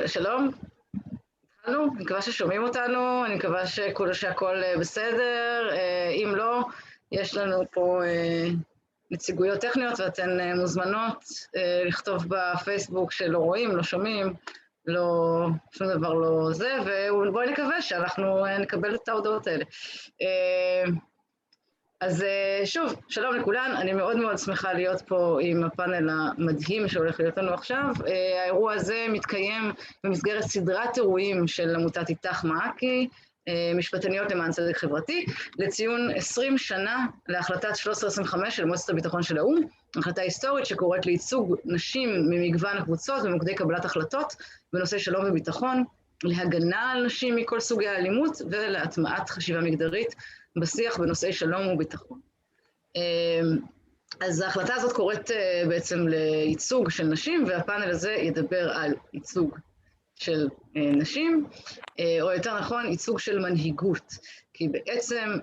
שלום, התחלנו, אני מקווה ששומעים אותנו, אני מקווה שהכל בסדר, אם לא, יש לנו פה נציגויות טכניות ואתן מוזמנות לכתוב בפייסבוק שלא רואים, לא שומעים, שום דבר לא זה, ובואי נקווה שאנחנו נקבל את ההודעות האלה. אז שוב, שלום לכולן, אני מאוד מאוד שמחה להיות פה עם הפאנל המדהים שהולך להיות לנו עכשיו. האירוע הזה מתקיים במסגרת סדרת אירועים של עמותת איתך מעכי, משפטניות למען צדק חברתי, לציון 20 שנה להחלטת 1325 של מועצת הביטחון של האו"ם, החלטה היסטורית שקוראת לייצוג נשים ממגוון הקבוצות ומוקדי קבלת החלטות בנושא שלום וביטחון, להגנה על נשים מכל סוגי האלימות ולהטמעת חשיבה מגדרית בשיח בנושאי שלום וביטחון. אז ההחלטה הזאת קוראת בעצם לייצוג של נשים, והפאנל הזה ידבר על ייצוג של נשים, או יותר נכון, ייצוג של מנהיגות. כי בעצם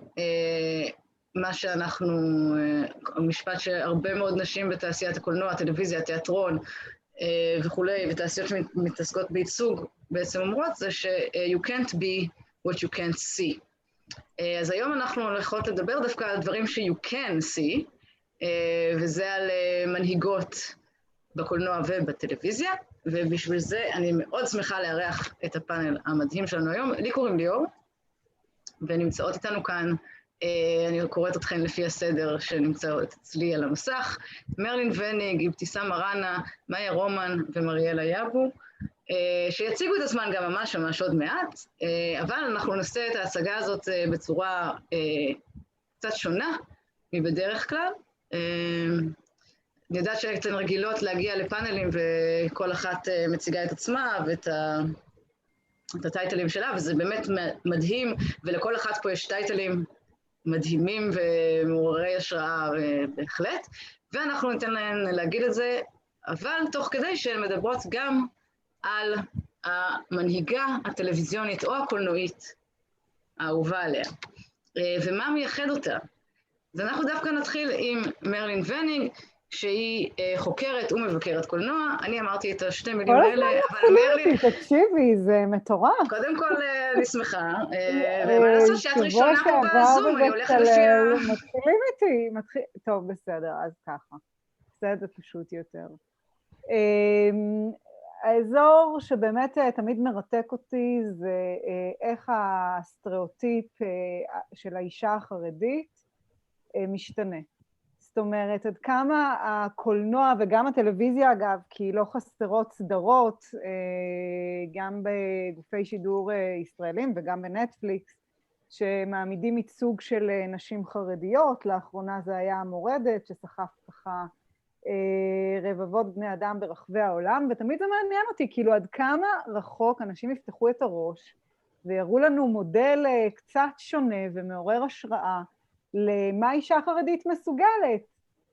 מה שאנחנו, המשפט שהרבה מאוד נשים בתעשיית הקולנוע, הטלוויזיה, התיאטרון וכולי, ותעשיות שמתעסקות בייצוג, בעצם אומרות זה ש-you can't be what you can't see. אז היום אנחנו הולכות לדבר דווקא על דברים ש-you can see, וזה על מנהיגות בקולנוע ובטלוויזיה, ובשביל זה אני מאוד שמחה לארח את הפאנל המדהים שלנו היום. לי קוראים ליאור, ונמצאות איתנו כאן, אני קוראת אתכן לפי הסדר שנמצאות אצלי על המסך, מרלין וניג, אבתיסאם מראענה, מאיה רומן ומריאלה יאבו, שיציגו את עצמן גם ממש עוד מעט, אבל אנחנו נעשה את ההצגה הזאת בצורה קצת שונה מבדרך כלל. אני יודעת שאתן רגילות להגיע לפאנלים וכל אחת מציגה את עצמה ואת הטייטלים שלה, וזה באמת מדהים, ולכל אחת פה יש טייטלים מדהימים ומעוררי השראה בהחלט, ואנחנו ניתן להן להגיד את זה, אבל תוך כדי שהן מדברות גם על המנהיגה הטלוויזיונית או הקולנועית האהובה עליה, ומה מייחד אותה. אז אנחנו דווקא נתחיל עם מרלין וניג, שהיא חוקרת ומבקרת קולנוע. אני אמרתי את השתי מילים האלה, אבל מרלין... תקשיבי, זה מטורף. קודם כל, אני שמחה, ומה לעשות שאת ראשונה פה בזום, אני הולכת לפי מתחילים איתי, טוב, בסדר, אז ככה. בסדר, פשוט יותר. האזור שבאמת תמיד מרתק אותי זה איך הסטריאוטיפ של האישה החרדית משתנה. זאת אומרת, עד כמה הקולנוע וגם הטלוויזיה, אגב, כי לא חסרות סדרות, גם בגופי שידור ישראלים וגם בנטפליקס, שמעמידים ייצוג של נשים חרדיות. לאחרונה זה היה המורדת, שסחף ככה רבבות בני אדם ברחבי העולם, ותמיד זה מעניין אותי, כאילו עד כמה רחוק אנשים יפתחו את הראש, ויראו לנו מודל קצת שונה ומעורר השראה, למה אישה חרדית מסוגלת.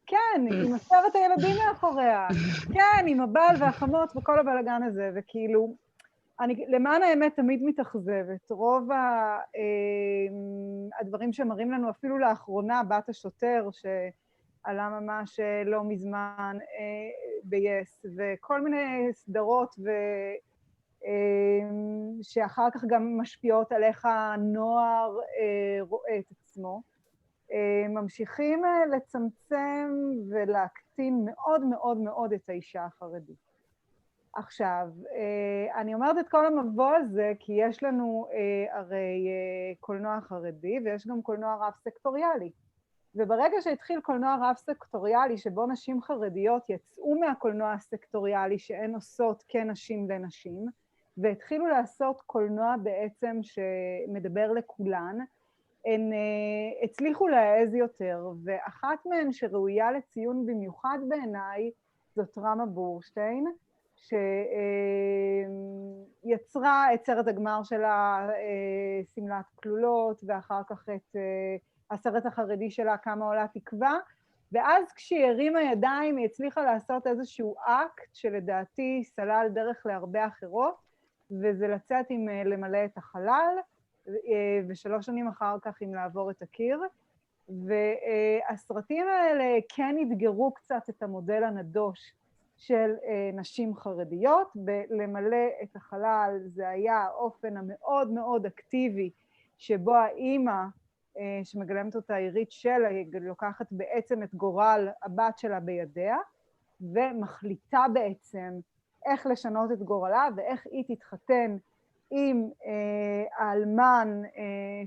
כן, עם 10 הילדים מאחוריה, כן, עם הבעל והחמות וכל הבלגן הזה, וכאילו, אני למען האמת תמיד מתאכזבת. רוב הדברים שמראים לנו, אפילו לאחרונה, בת השוטר, שעלה ממש לא מזמן ב-yes, וכל מיני סדרות שאחר כך גם משפיעות על איך הנוער רואה את עצמו, ממשיכים לצמצם ולהקטין מאוד מאוד מאוד את האישה החרדית. עכשיו, אני אומרת את כל המבוא הזה כי יש לנו הרי קולנוע חרדי ויש גם קולנוע רב-סקטוריאלי. וברגע שהתחיל קולנוע רב-סקטוריאלי שבו נשים חרדיות יצאו מהקולנוע הסקטוריאלי שהן עושות כנשים לנשים, והתחילו לעשות קולנוע בעצם שמדבר לכולן, הן הצליחו להעז יותר, ואחת מהן שראויה לציון במיוחד בעיניי, זאת רמה בורשטיין, שיצרה את סרט הגמר שלה, סמלת כלולות, ואחר כך את הסרט החרדי שלה, כמה עולה תקווה, ואז כשהיא הרימה ידיים, היא הצליחה לעשות איזשהו אקט, שלדעתי סלל דרך להרבה אחרות, וזה לצאת עם למלא את החלל, ו3 שנים אחר כך עם לעבור את הקיר, והסרטים האלה כן התגרו קצת את המודל הנדוש של נשים חרדיות, למלא את החלל זה היה האופן המאוד מאוד אקטיבי שבו האימא שמגלמת אותה עירית שלה, לוקחת בעצם את גורל הבת שלה בידיה, ומחליטה בעצם איך לשנות את גורלה ואיך היא תתחתן עם האלמן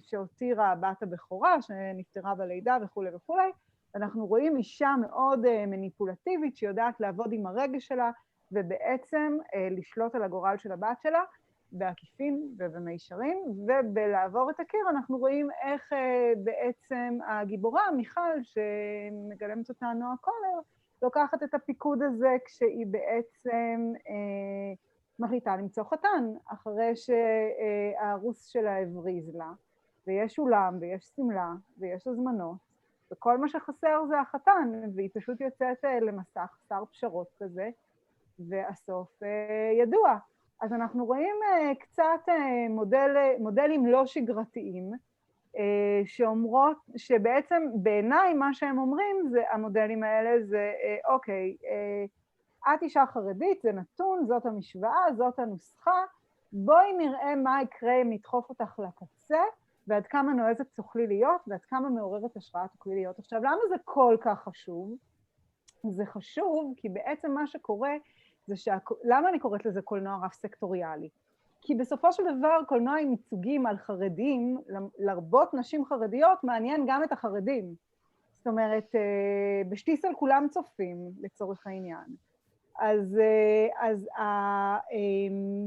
שהותירה הבת הבכורה, שנפטרה בלידה וכו' וכו'. אנחנו רואים אישה מאוד מניפולטיבית שיודעת לעבוד עם הרגש שלה, ובעצם לשלוט על הגורל של הבת שלה, בעקיפין ובמישרים, ובלעבור את הקיר אנחנו רואים איך בעצם הגיבורה, מיכל, שמגלמת אותה נועה קולר, לוקחת את הפיקוד הזה כשהיא בעצם מחליטה למצוא חתן, אחרי שהארוס שלה הבריז לה, ויש אולם ויש סמלה ויש הזמנות, וכל מה שחסר זה החתן, והיא פשוט יוצאת למסע חסר פשרות כזה, והסוף ידוע. אז אנחנו רואים קצת מודלים לא שגרתיים, שאומרות, שבעצם בעיניי מה שהם אומרים, זה, המודלים האלה זה, אוקיי, את אישה חרדית, זה נתון, זאת המשוואה, זאת הנוסחה, בואי נראה מה יקרה אם נדחוף אותך לקצה, ועד כמה נועזת תוכלי להיות, ועד כמה מעוררת השראה תוכלי להיות. עכשיו, למה זה כל כך חשוב? זה חשוב כי בעצם מה שקורה, זה למה אני קוראת לזה קולנוע רב סקטוריאלי? כי בסופו של דבר קולנוע עם ייצוגים על חרדים, לרבות נשים חרדיות, מעניין גם את החרדים. זאת אומרת, בשטיסל כולם צופים לצורך העניין. אז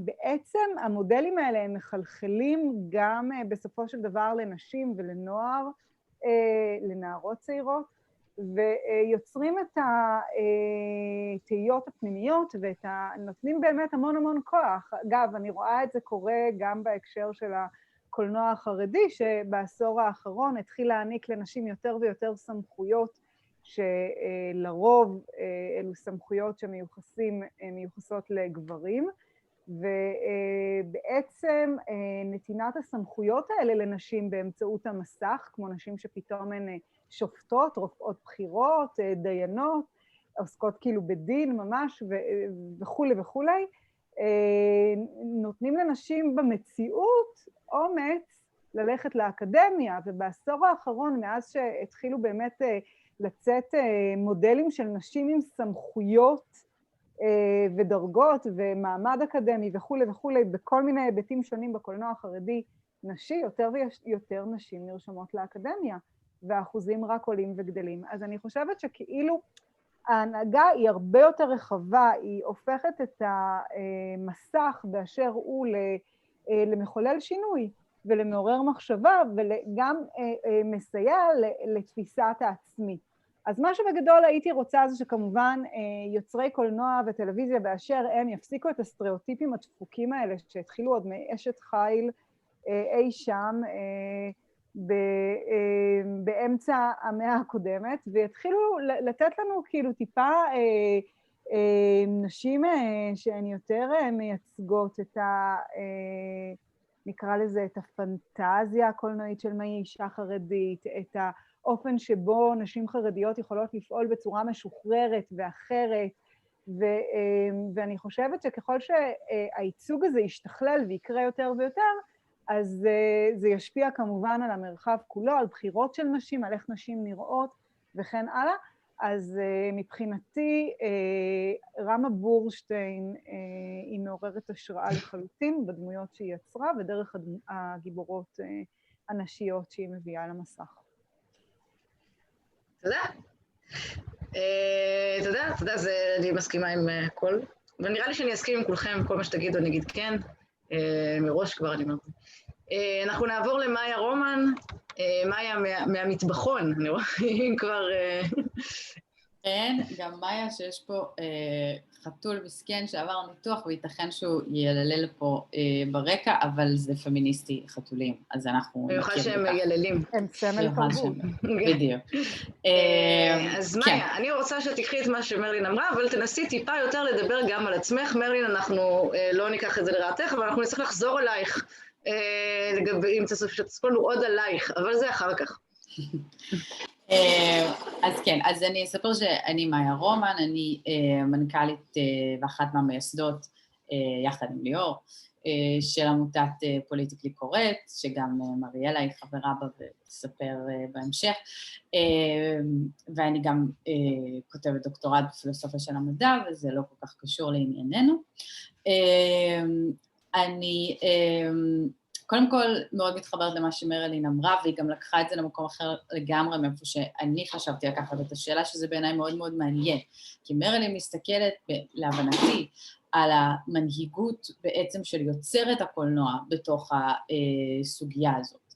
בעצם המודלים האלה הם מחלחלים גם בסופו של דבר לנשים ולנוער, לנערות צעירות, ויוצרים את התהיות הפנימיות נותנים באמת המון המון כוח. אגב, אני רואה את זה קורה גם בהקשר של הקולנוע החרדי, שבעשור האחרון התחיל להעניק לנשים יותר ויותר סמכויות, שלרוב אלו סמכויות שמיוחסות לגברים, ובעצם נתינת הסמכויות האלה לנשים באמצעות המסך, כמו נשים שפתאום הן שופטות, רופאות בחירות, דיינות, עוסקות כאילו בדין ממש וכו' וכו', נותנים לנשים במציאות אומץ ללכת לאקדמיה, ובעשור האחרון, מאז שהתחילו באמת לצאת מודלים של נשים עם סמכויות ודרגות ומעמד אקדמי וכו' וכו', בכל מיני היבטים שונים בקולנוע החרדי נשי, יותר ויותר נשים נרשמות לאקדמיה, והאחוזים רק עולים וגדלים. אז אני חושבת שכאילו ההנהגה היא הרבה יותר רחבה, היא הופכת את המסך באשר הוא למחולל שינוי ולמעורר מחשבה, וגם מסייע לתפיסת העצמי. אז מה שבגדול הייתי רוצה זה שכמובן יוצרי קולנוע וטלוויזיה באשר הם יפסיקו את הסטריאוטיפים הדפוקים האלה שהתחילו עוד מאשת חיל אי שם באמצע המאה הקודמת, ויתחילו לתת לנו כאילו טיפה נשים שהן יותר מייצגות את נקרא לזה את הפנטזיה הקולנועית של מהי אישה חרדית, את האופן שבו נשים חרדיות יכולות לפעול בצורה משוחררת ואחרת, ואני חושבת שככל שהייצוג הזה ישתכלל ויקרה יותר ויותר, אז זה ישפיע כמובן על המרחב כולו, על בחירות של נשים, על איך נשים נראות וכן הלאה. אז מבחינתי רמה בורשטיין היא מעוררת השראה לחלוטין בדמויות שהיא יצרה ודרך הגיבורות הנשיות שהיא מביאה למסך. תודה. תודה, אני מסכימה עם כל, ונראה לי שאני אסכים עם כולכם, כל מה שתגידו אני אגיד כן, מראש כבר אני אומרת. אנחנו נעבור למאיה רומן, מאיה מהמטבחון, אני רואה כבר... כן, גם מאיה שיש פה חתול מסכן שעבר ניתוח וייתכן שהוא יללל פה ברקע, אבל זה פמיניסטי חתולים, אז אנחנו מכיר בכך. במיוחד שהם יללים. הם סמל תרבות. בדיוק. אז מאיה, אני רוצה שתקחי את מה שמרלין אמרה, אבל תנסי טיפה יותר לדבר גם על עצמך. מרלין, אנחנו לא ניקח את זה לרעתך, אבל אנחנו נצטרך לחזור אלייך, אם תספרו לנו עוד עלייך, אבל זה אחר כך. אז כן, אז אני אספר שאני מאיה רומן, אני מנכ"לית ואחת מהמייסדות יחד עם ליאור, של עמותת פוליטיקלי קורקט, שגם מריאלה היא חברה בה ותספר בהמשך, ואני גם כותבת דוקטורט בפילוסופיה של המדע, וזה לא כל כך קשור לענייננו. אני קודם כל מאוד מתחברת למה שמרלין אמרה, והיא גם לקחה את זה למקום אחר לגמרי, מאיפה שאני חשבתי לקחת את השאלה, שזה בעיניי מאוד מאוד מעניין. כי מרלין מסתכלת, להבנתי, על המנהיגות בעצם של יוצרת הקולנוע בתוך הסוגיה הזאת,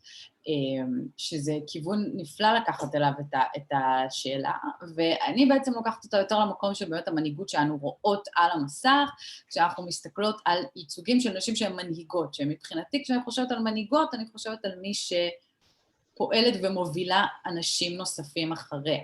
שזה כיוון נפלא לקחת אליו את השאלה, ואני בעצם לוקחת אותה יותר למקום של באמת המנהיגות שאנו רואות על המסך, כשאנחנו מסתכלות על ייצוגים של נשים שהן מנהיגות, שמבחינתי כשאני חושבת על מנהיגות, אני חושבת על מי שפועלת ומובילה אנשים נוספים אחריה.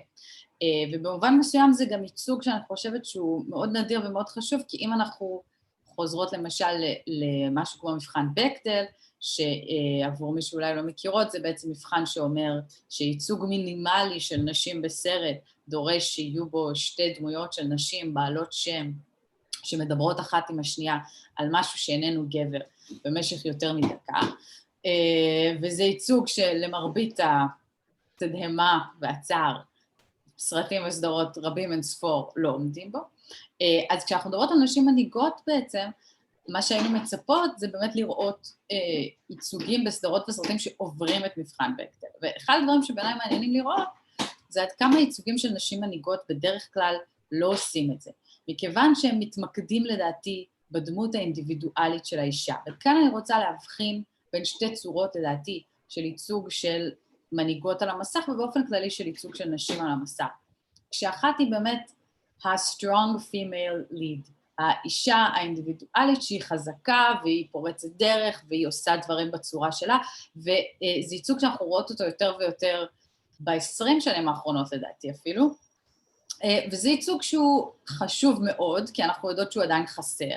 ובמובן מסוים זה גם ייצוג שאני חושבת שהוא מאוד נדיר ומאוד חשוב, כי אם אנחנו חוזרות למשל למשהו כמו מבחן בקטל, שעבור מי שאולי לא מכירות, זה בעצם מבחן שאומר שייצוג מינימלי של נשים בסרט דורש שיהיו בו שתי דמויות של נשים בעלות שם, שמדברות אחת עם השנייה על משהו שאיננו גבר במשך יותר מדקה, וזה ייצוג שלמרבית התדהמה והצער, סרטים וסדרות רבים אין ספור לא עומדים בו. אז כשאנחנו מדברות על נשים מנהיגות בעצם, מה שהיינו מצפות זה באמת לראות ייצוגים בסדרות וסרטים שעוברים את מבחן בקטל. ואחד הדברים שבעיניי מעניינים לראות, זה עד כמה ייצוגים של נשים מנהיגות בדרך כלל לא עושים את זה. מכיוון שהם מתמקדים לדעתי בדמות האינדיבידואלית של האישה. וכאן אני רוצה להבחין בין שתי צורות לדעתי של ייצוג של מנהיגות על המסך, ובאופן כללי של ייצוג של נשים על המסך. כשאחת היא באמת ה-strong female lead, האישה האינדיבידואלית שהיא חזקה והיא פורצת דרך והיא עושה דברים בצורה שלה, וזה ייצוג שאנחנו רואות אותו יותר ויותר ב-20 שנים האחרונות לדעתי אפילו, וזה ייצוג שהוא חשוב מאוד, כי אנחנו יודעות שהוא עדיין חסר,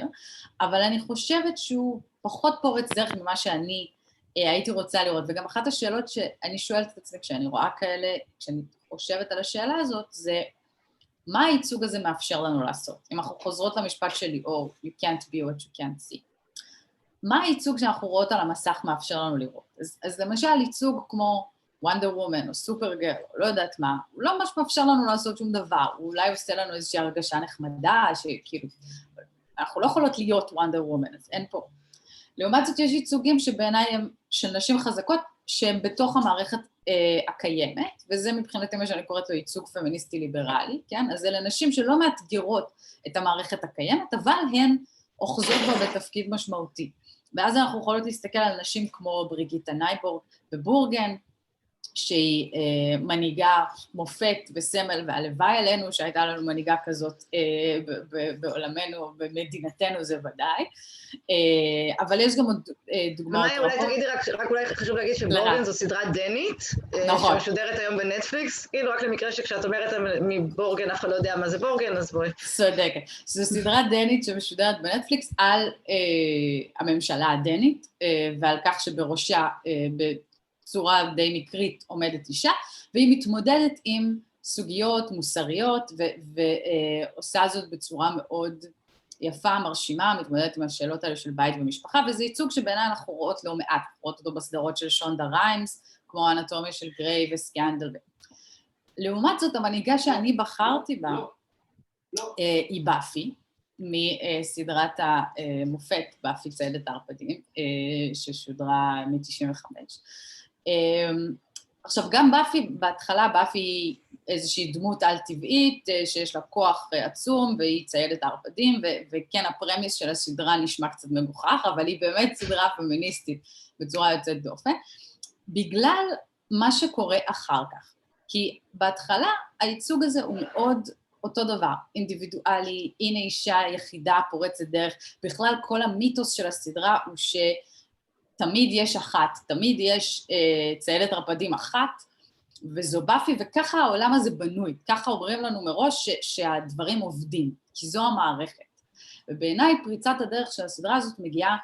אבל אני חושבת שהוא פחות פורץ דרך ממה שאני הייתי רוצה לראות, וגם אחת השאלות שאני שואלת את עצמי כשאני רואה כאלה, כשאני חושבת על השאלה הזאת, זה מה הייצוג הזה מאפשר לנו לעשות? אם אנחנו חוזרות למשפט של ליאור, you can't be what you can't see. מה הייצוג שאנחנו רואות על המסך מאפשר לנו לראות? אז למשל ייצוג כמו וונדר וומן או סופרגרל, או לא יודעת מה, הוא לא ממש מאפשר לנו לעשות שום דבר, הוא אולי עושה לנו איזושהי הרגשה נחמדה, שכאילו, אנחנו לא יכולות להיות וונדר וומן, אז אין פה. לעומת זאת יש ייצוגים שבעיניי הם של נשים חזקות, שהם בתוך המערכת הקיימת, וזה מבחינתי מה שאני קוראת לו ייצוג פמיניסטי ליברלי, כן? אז אלה נשים שלא מאתגרות את המערכת הקיימת, אבל הן אוחזות בה בתפקיד משמעותי. ואז אנחנו יכולות להסתכל על נשים כמו בריגיטה נייבורג בבורגן, שהיא מנהיגה מופת וסמל, והלוואי עלינו שהייתה לנו מנהיגה כזאת בעולמנו, במדינתנו זה ודאי, אבל יש גם עוד דוגמאות רבות. אולי תגידי, רק אולי חשוב להגיד שבורגן זו סדרה דנית, שמשודרת היום בנטפליקס, כאילו רק למקרה שכשאת אומרת מבורגן, אף אחד לא יודע מה זה בורגן, אז בואי. צודקת. זו סדרה דנית שמשודרת בנטפליקס על הממשלה הדנית, ועל כך שבראשה צורה די מקרית עומדת אישה, והיא מתמודדת עם סוגיות מוסריות, ועושה זאת בצורה מאוד יפה, מרשימה, מתמודדת עם השאלות האלה של בית ומשפחה, וזה ייצוג שבעיניי אנחנו רואות לא מעט, רואות אותו בסדרות של שונדה ריימס, כמו האנטומיה של גריי וסקנדל. לעומת זאת, המנהיגה שאני בחרתי בה, היא באפי, מסדרת המופת, באפי ציידת הערפדים, ששודרה מ-95. עכשיו, גם באפי, בהתחלה באפי היא איזושהי דמות על-טבעית, שיש לה כוח עצום, והיא ציידת הערפדים, וכן, הפרמיס של הסדרה נשמע קצת מגוחך, אבל היא באמת סדרה פמיניסטית בצורה יוצאת דופן, בגלל מה שקורה אחר כך. כי בהתחלה הייצוג הזה הוא מאוד אותו דבר, אינדיבידואלי, הנה אישה יחידה פורצת דרך, בכלל כל המיתוס של הסדרה הוא תמיד יש אחת, תמיד יש ציידת ערפדים אחת, וזו באפי, וככה העולם הזה בנוי, ככה אומרים לנו מראש שהדברים עובדים, כי זו המערכת. ובעיניי פריצת הדרך של הסדרה הזאת מגיעה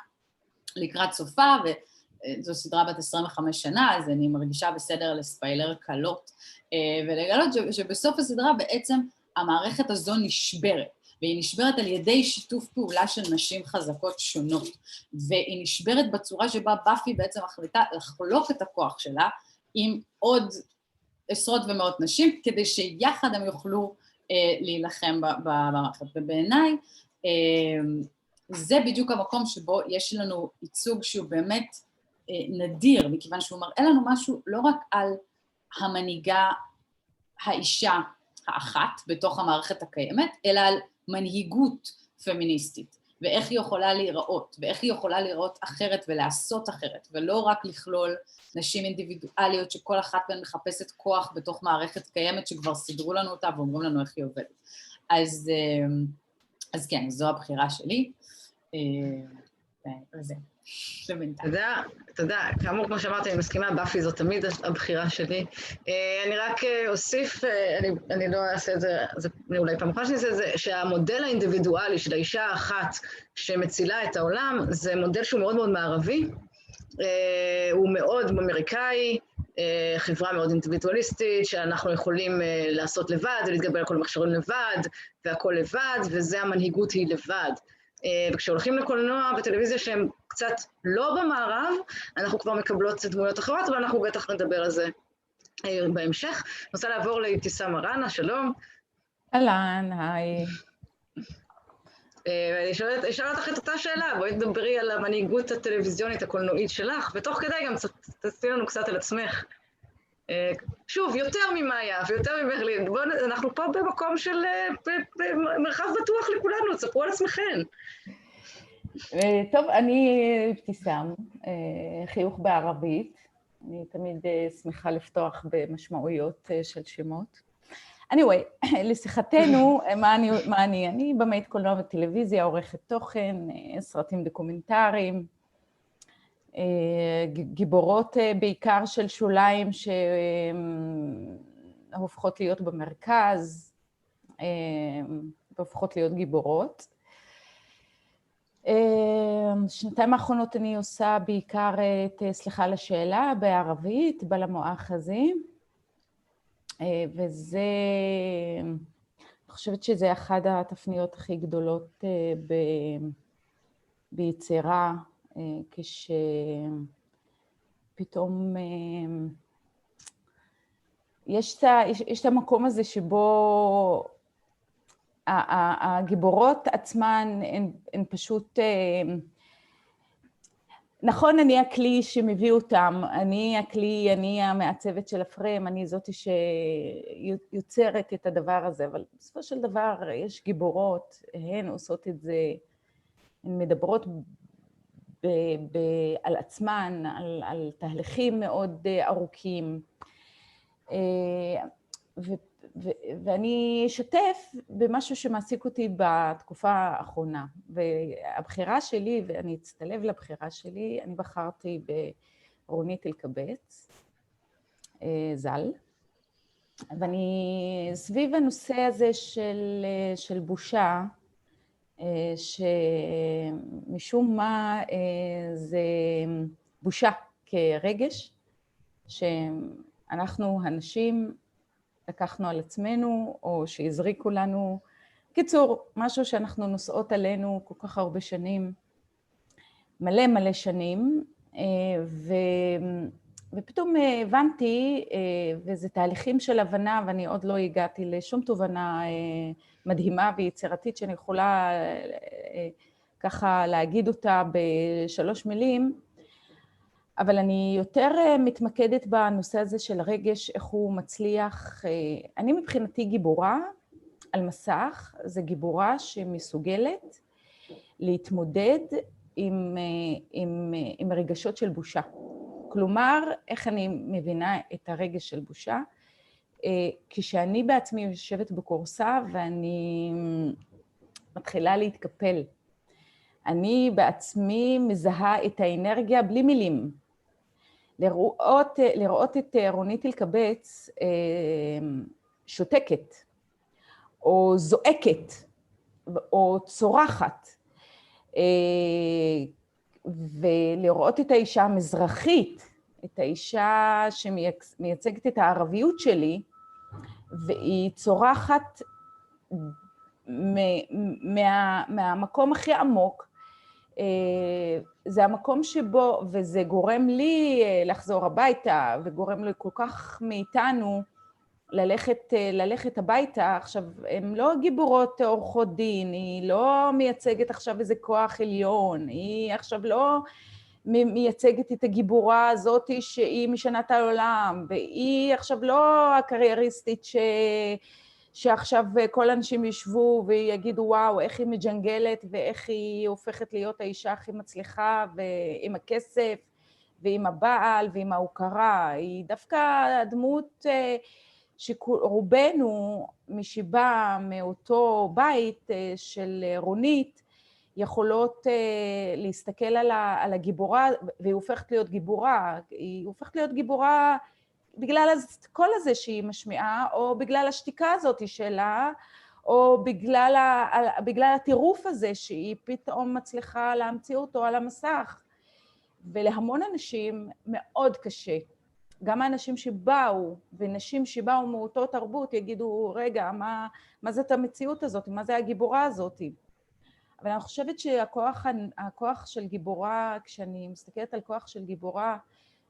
לקראת סופה, זו סדרה בת 25 שנה, אז אני מרגישה בסדר לספיילר קלות, ולגלות שבסוף הסדרה בעצם המערכת הזו נשברת, והיא נשברת על ידי שיתוף פעולה של נשים חזקות שונות, והיא נשברת בצורה שבה באפי בעצם מחליטה לחלוק את הכוח שלה עם עוד עשרות ומאות נשים, כדי שיחד הם יוכלו להילחם במערכת. ובעיניי, זה בדיוק המקום שבו יש לנו ייצוג שהוא באמת נדיר, מכיוון שהוא מראה לנו משהו לא רק על המנהיגה האישה האחת בתוך המערכת הקיימת, אלא על מנהיגות פמיניסטית, ואיך היא יכולה להיראות, ואיך היא יכולה להיראות אחרת ולעשות אחרת, ולא רק לכלול נשים אינדיבידואליות שכל אחת מהן מחפשת כוח בתוך מערכת קיימת שכבר סידרו לנו אותה ואומרים לנו איך היא עובדת. אז כן, זו הבחירה שלי, וזה. תודה. כאמור, כמו שאמרתי, אני מסכימה, באפי זו תמיד הבחירה שלי. אני רק אוסיף, אני לא אעשה את זה, אני אולי פעם אחת שאני אעשה את זה, שהמודל האינדיבידואלי של האישה האחת שמצילה את העולם, זה מודל שהוא מאוד מאוד מערבי, הוא מאוד אמריקאי, חברה מאוד אינדיבידואליסטית, שאנחנו יכולים לעשות לבד ולהתגבר על כל המכשירים לבד, והכל לבד, וזה המנהיגות היא לבד. וכשהולכים לקולנוע וטלוויזיה שהם קצת לא במערב, אנחנו כבר מקבלות דמויות אחרות, ואנחנו בטח נדבר על זה בהמשך. אני רוצה לעבור לאבתיסאם מראענה, שלום. אהלן, היי. אני אשאל אותך את אותה שאלה, בואי תדברי על המנהיגות הטלוויזיונית הקולנועית שלך, ותוך כדי גם תספרי לנו קצת על עצמך. שוב, יותר ממאיה ויותר ממרלין, אנחנו פה במקום של מרחב בטוח לכולנו, תספרו על עצמכם. טוב, אני אבתיסאם, חיוך בערבית, אני תמיד שמחה לפתוח במשמעויות של שמות. anyway, לשיחתנו, מה אני במאית קולנוע וטלוויזיה, עורכת תוכן, סרטים דוקומנטריים, גיבורות בעיקר של שוליים שהופכות להיות במרכז, והופכות להיות גיבורות. שנתיים האחרונות אני עושה בעיקר את סליחה על השאלה בערבית, בלמואחזי, וזה, אני חושבת שזה אחת התפניות הכי גדולות ביצירה, כשפתאום יש את המקום הזה שבו הגיבורות עצמן הן פשוט, נכון, אני הכלי שמביא אותם, אני הכלי, אני המעצבת של הפריים, אני זאת שיוצרת את הדבר הזה, אבל בסופו של דבר יש גיבורות, הן עושות את זה, הן מדברות על עצמן, על תהליכים מאוד ארוכים, ואני אשתף במשהו שמעסיק אותי בתקופה האחרונה, והבחירה שלי, ואני אצטלב לבחירה שלי, אני בחרתי ברונית אלקבץ, ז"ל, ואני סביב הנושא הזה של בושה, שמשום מה זה בושה כרגש, שאנחנו הנשים לקחנו על עצמנו, או שהזריקו לנו. קיצור, משהו שאנחנו נושאות עלינו כל כך הרבה שנים, מלא שנים, ופתאום הבנתי, וזה תהליכים של הבנה, ואני עוד לא הגעתי לשום תובנה מדהימה ויצירתית, שאני יכולה ככה להגיד אותה בשלוש מילים, אבל אני יותר מתמקדת בנושא הזה של הרגש, איך הוא מצליח. אני מבחינתי גיבורה על מסך, זה גיבורה שמסוגלת להתמודד עם רגשות של בושה. כלומר, איך אני מבינה את הרגש של בושה? כשאני בעצמי יושבת בקורסה ואני מתחילה להתקפל. אני בעצמי מזהה את האנרגיה בלי מילים. לראות את רונית אלקבץ שותקת, או זועקת, או צורחת, ולראות את האישה המזרחית, את האישה שמייצגת את הערביות שלי, והיא צורחת מהמקום הכי עמוק, זה המקום שבו, וזה גורם לי לחזור הביתה, וגורם לי כל כך מאיתנו ללכת הביתה. עכשיו, הן לא גיבורות עורכות דין, היא לא מייצגת עכשיו איזה כוח עליון, היא עכשיו לא מייצגת את הגיבורה הזאת שהיא משנה את העולם, והיא עכשיו לא הקרייריסטית שעכשיו כל האנשים ישבו ויגידו וואו, איך היא מג'נגלת ואיך היא הופכת להיות האישה הכי מצליחה ועם הכסף ועם הבעל ועם ההוקרה. היא דווקא הדמות שרובנו משבא מאותו בית של רונית יכולות להסתכל על הגיבורה, והיא הופכת להיות גיבורה. היא הופכת להיות גיבורה בגלל הקול הזה שהיא משמיעה, או בגלל השתיקה הזאת שלה, או בגלל הטירוף הזה שהיא פתאום מצליחה להמציא אותו על המסך. ולהמון אנשים מאוד קשה. גם האנשים שבאו, ונשים שבאו מאותו תרבות, יגידו, רגע, מה זאת המציאות הזאת? מה זה הגיבורה הזאת? אבל אני חושבת שהכוח של גיבורה, כשאני מסתכלת על כוח של גיבורה,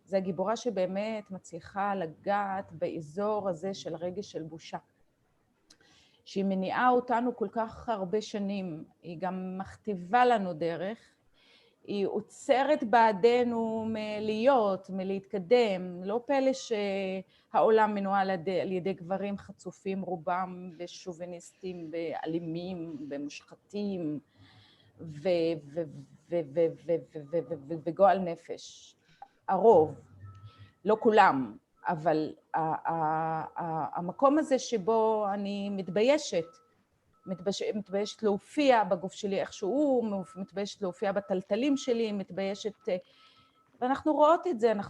זה הגיבורה שבאמת מצליחה לגעת באזור הזה של רגש של בושה. שהיא מניעה אותנו כל כך הרבה שנים, היא גם מכתיבה לנו דרך, היא עוצרת בעדנו מלהיות, מלהתקדם. לא פלא שהעולם מנוהל על ידי גברים חצופים רובם, ושוביניסטים, ואלימים, ומושחתים, וגועל נפש. הרוב, לא כולם, אבל המקום הזה שבו אני מתביישת להופיע בגוף שלי איכשהו, מתביישת להופיע בטלטלים שלי, מתביישת, ואנחנו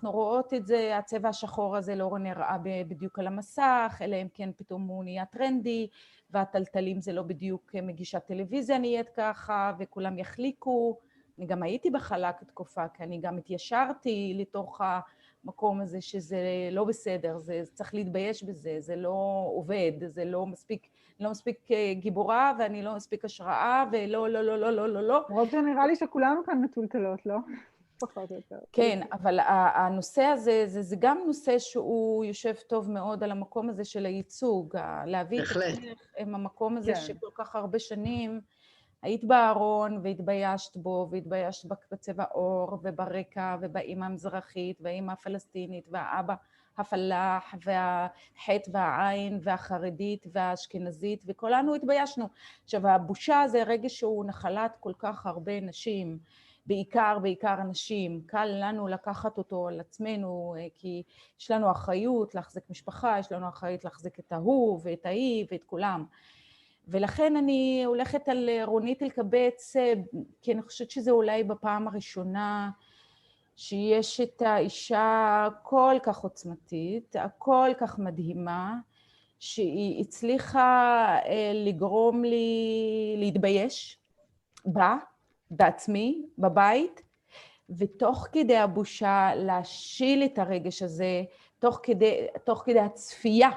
רואות את זה, הצבע השחור הזה לא נראה בדיוק על המסך, אלא אם כן פתאום הוא נהיה טרנדי, והטלטלים זה לא בדיוק מגישת טלוויזיה נהיית ככה, וכולם יחליקו. אני גם הייתי בחלק תקופה, כי אני גם התיישרתי לתוך המקום הזה שזה לא בסדר, זה צריך להתבייש בזה, זה לא עובד, זה לא מספיק גיבורה, ואני לא מספיק השראה, ולא, לא, לא, לא, לא, לא, לא. למרות שנראה לי שכולנו כאן מטולטלות, לא? פחות או יותר. כן, אבל הנושא הזה, זה גם נושא שהוא יושב טוב מאוד על המקום הזה של הייצוג, להביא את עצמך עם המקום הזה שכל כך הרבה שנים, היית בארון והתביישת בו, והתביישת בצבע עור וברקע ובאמא המזרחית והאמא הפלסטינית והאבא הפלח והחטא והעין והחרדית והאשכנזית, וכולנו התביישנו. עכשיו, הבושה זה רגש שהוא נחלת כל כך הרבה נשים, בעיקר נשים. קל לנו לקחת אותו על עצמנו, כי יש לנו אחריות להחזיק משפחה, יש לנו אחריות להחזיק את ההוא ואת ההיא ואת כולם. ולכן אני הולכת על רונית אלקבץ, כי אני חושבת שזה אולי בפעם הראשונה שיש את האישה כל כך עוצמתית, הכל כך מדהימה, שהיא הצליחה לגרום לי להתבייש בעצמי, בבית, ותוך כדי הבושה להשיל את הרגש הזה, תוך כדי הצפייה,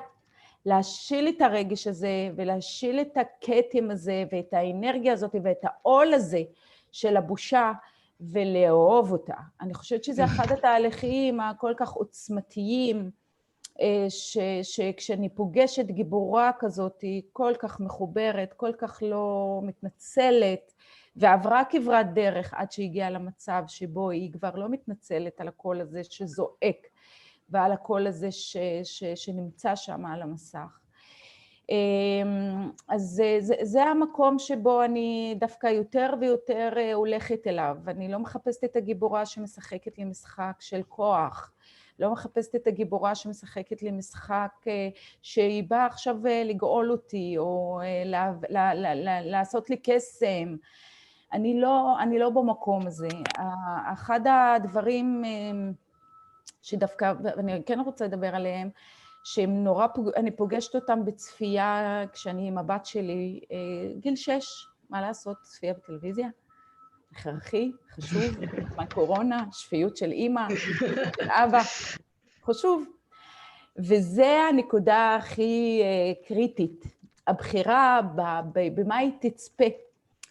להשיל את הרגש הזה ולהשיל את הכתם הזה ואת האנרגיה הזאת ואת העול הזה של הבושה ולאהוב אותה. אני חושבת שזה אחד התהליכים הכל כך עוצמתיים, שכשאני פוגשת גיבורה כזאת, היא כל כך מחוברת, כל כך לא מתנצלת, ועברה כברת דרך עד שהגיעה למצב שבו היא כבר לא מתנצלת על הקול הזה שזועק, ועל הקול הזה שנמצא שם על המסך. אז זה המקום שבו אני דווקא יותר ויותר הולכת אליו. אני לא מחפשת את הגיבורה שמשחקת לי משחק של כוח, לא מחפשת את הגיבורה שמשחקת לי משחק שהיא באה עכשיו לגאול אותי, או לעשות לי קסם. אני לא במקום הזה. אחד הדברים שדווקא, ואני כן רוצה לדבר עליהם, שהם נורא, אני פוגשת אותם בצפייה כשאני עם הבת שלי, גיל 6, מה לעשות, צפייה בטלוויזיה, הכרחי, חשוב, בזמן קורונה, שפיות של אימא, של אבא, חשוב. וזה הנקודה הכי קריטית, הבחירה במה היא תצפה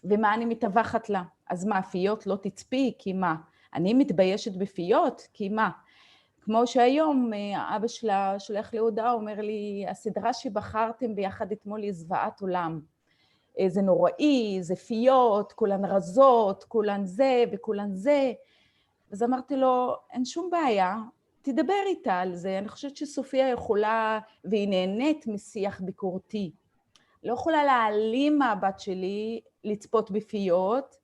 ומה אני מתווכת לה. אז מה, פיות לא תצפי? כי מה? אני מתביישת בפיות? כי מה? כמו שהיום אבא שלה שולח לי הודעה, אומר לי, הסדרה שבחרתם ביחד אתמול היא זוועת עולם. זה נוראי, זה פיות, כולן רזות, כולן זה וכולן זה. אז אמרתי לו, אין שום בעיה, תדבר איתה על זה. אני חושבת שסופיה יכולה, והיא נהנית משיח ביקורתי. לא יכולה להעלים מהבת שלי לצפות בפיות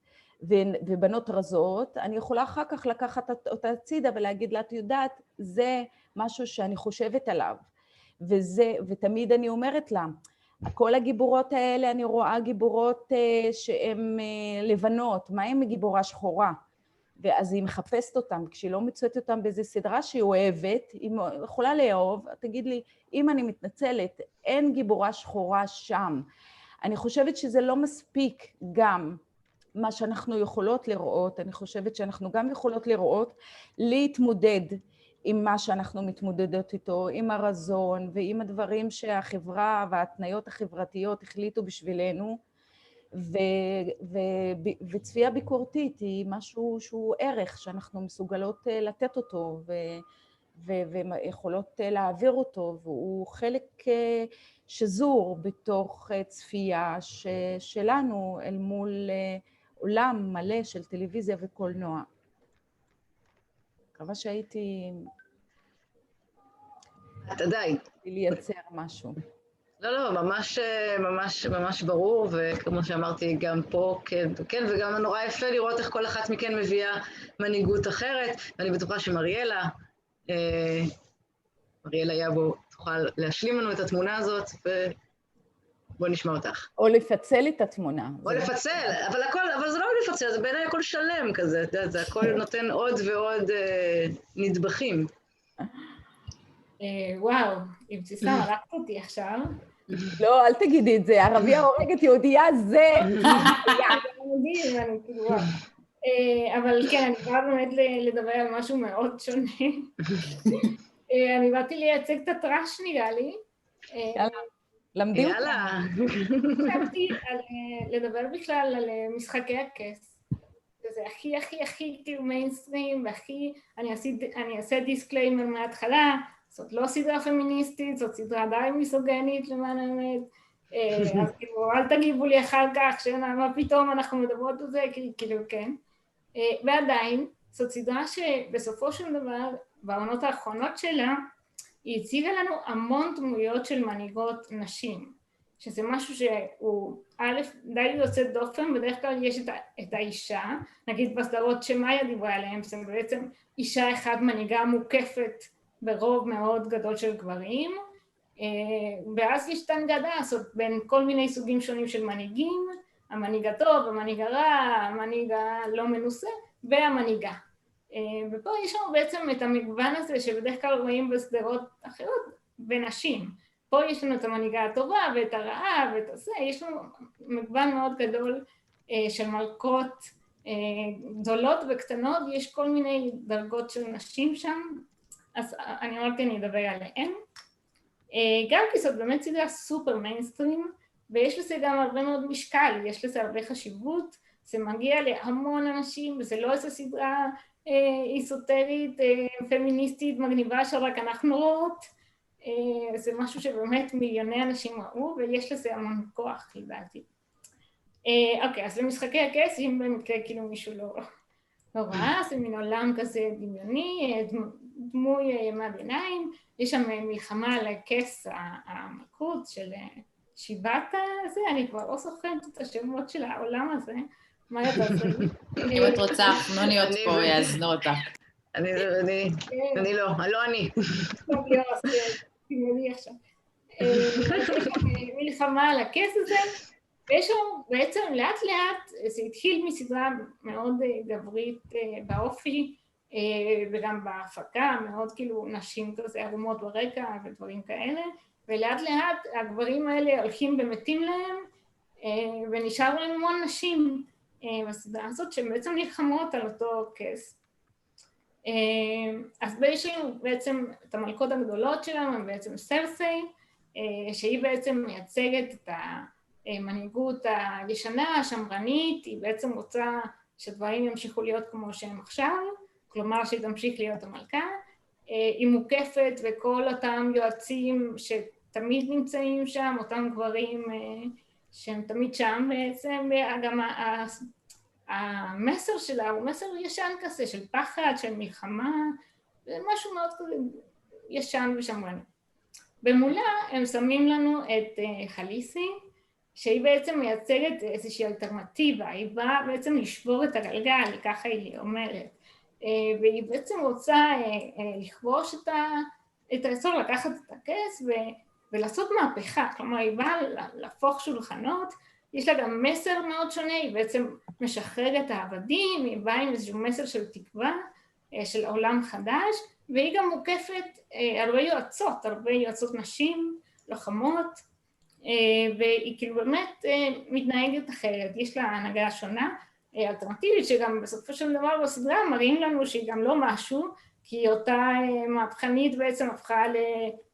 ובנות רזות. אני יכולה אחר כך לקחת אותה הצידה ולהגיד לה, את יודעת, זה משהו שאני חושבת עליו. ותמיד אני אומרת לה, כל הגיבורות האלה, אני רואה גיבורות שהן לבנות, מה הן גיבורה שחורה? ואז היא מחפשת אותם, כשהיא לא מצאת אותם באיזו סדרה שהיא אוהבת, היא יכולה לאהוב, תגיד לי, אם אני מתנצלת, אין גיבורה שחורה שם. אני חושבת שזה לא מספיק גם מה שאנחנו יכולות לראות, אני חושבת שאנחנו גם יכולות לראות, להתמודד עם מה שאנחנו מתמודדות איתו, עם הרזון ועם הדברים שהחברה וההתניות החברתיות החליטו בשבילנו, וצפייה ביקורתית היא משהו שהוא ערך שאנחנו מסוגלות לתת אותו ויכולות להעביר אותו, והוא חלק שזור בתוך צפייה שלנו אל מול עולם מלא של טלוויזיה וקולנוע. מקווה שהייתי עדיין. לייצר משהו. לא, ממש ברור, וכמו שאמרתי, גם פה, כן, וגם נורא יפה לראות איך כל אחת מכן מביאה מנהיגות אחרת, ואני בטוחה שמריאלה יאבו תוכל להשלים לנו את התמונה הזאת, ובוא נשמע אותך. או לפצל את התמונה. או לפצל, אבל זה לא לפצל, זה בעיניי הכל שלם כזה, זה הכל נותן עוד ועוד נדבכים. וואו, אם בסיסה הלכת אותי עכשיו. לא, אל תגידי את זה, ערבייה הורגת יהודייה זה... אבל כן, אני באה באמת לדבר על משהו מאוד שונה. אני באתי לייצג את הטראש נראה לי. יאללה, למדי אותנו. יאללה. חשבתי לדבר בכלל על משחקי הכס. זה הכי כאילו מיינסטרים, והכי, אני אעשה דיסקליימר מההתחלה, זאת לא סדרה פמיניסטית, זאת סדרה די מיסוגנית למען האמת, אז כאילו אל תגיבו לי אחר כך, מה פתאום אנחנו מדברות על זה, כאילו כן. ועדיין, זאת סדרה שבסופו של דבר, בעונות האחרונות שלה, היא הציגה לנו המון דמויות של מנהיגות נשים, שזה משהו שהוא א', די יוצא דופן, בדרך כלל יש את האישה, נגיד בסדרות שמאיה דיברה עליהן, זה בעצם אישה אחת מנהיגה מוקפת ברוב מאוד גדול של גברים, ואז יש את הנגדה, זאת בין כל מיני סוגים שונים של מנהיגים, המנהיג הטוב, המנהיג הרע, המנהיג הלא מנוסה, והמנהיגה. ופה יש לנו בעצם את המגוון הזה שבדרך כלל רואים בסדרות אחרות בנשים. פה יש לנו את המנהיגה הטובה ואת הרעה ואת הזה, יש לנו מגוון מאוד גדול של מלכות גדולות וקטנות, יש כל מיני דרגות של נשים שם, אז אני אמרתי אני אדבר עליהן. גם כי זאת באמת סדרה סופר מיינסטרים, ויש לזה גם הרבה מאוד משקל, יש לזה הרבה חשיבות, זה מגיע להמון אנשים, וזה לא איזו סדרה איסוטרית, פמיניסטית, מגניבה שרק אנחנו רואות, זה משהו שבאמת מיליוני אנשים ראו, ויש לזה המון כוח לדעתי. אוקיי, אז למשחקי הכס, אם במקרה כאילו מישהו לא ראה, זה מין עולם כזה דמיוני, דמוי מהביניים, יש שם מלחמה על הכס המלכות של שיבטה הזה, אני כבר לא זוכרת את השמות של העולם הזה, מה אתה עושה? אם את רוצה, חנוניות פה יאזנו אותך. אני לא אני. טוב, לא, אז תמודי עכשיו. מלחמה על הכס הזה, ויש שם בעצם לאט לאט, זה התחיל מסדרה מאוד גברית באופי, וגם בהפקה, מאוד כאילו נשים כזה ערומות ברקע ודברים כאלה, ולאט לאט הגברים האלה הולכים ומתים להם, ונשאר להם המון נשים, בסדרה הזאת, שהן בעצם נלחמות על אותו כס. אז יש לנו בעצם את המלכות הגדולות שלנו, הן בעצם סרסי, שהיא בעצם מייצגת את המנהיגות הישנה, השמרנית, היא בעצם רוצה שדברים ימשיכו להיות כמו שהם עכשיו, כלומר שהיא תמשיך להיות המלכה, היא מוקפת וכל אותם יועצים שתמיד נמצאים שם, אותם גברים שהם תמיד שם בעצם, וגם המסר שלה הוא מסר ישן כזה, של פחד, של מלחמה, זה משהו מאוד כזה ישן ושמרני. במולה הם שמים לנו את חליסי, שהיא בעצם מייצגת איזושהי אלטרנטיבה, היא באה בעצם לשבור את הגלגל, ככה היא אומרת, והיא בעצם רוצה לכבוש את האזור, לקחת את הכס ולעשות מהפכה, כלומר היא באה להפוך שולחנות, יש לה גם מסר מאוד שונה, היא בעצם משחררת העבדים, היא באה עם איזשהו מסר של תקווה, של עולם חדש, והיא גם מוקפת הרבה יועצות נשים, לוחמות, והיא כאילו באמת מתנהגת אחרת, יש לה הנהגה שונה, אלטרנטיבית, שגם בסופו של דבר בסדרה מראים לנו שהיא גם לא משהו, כי אותה מהפכנית בעצם הפכה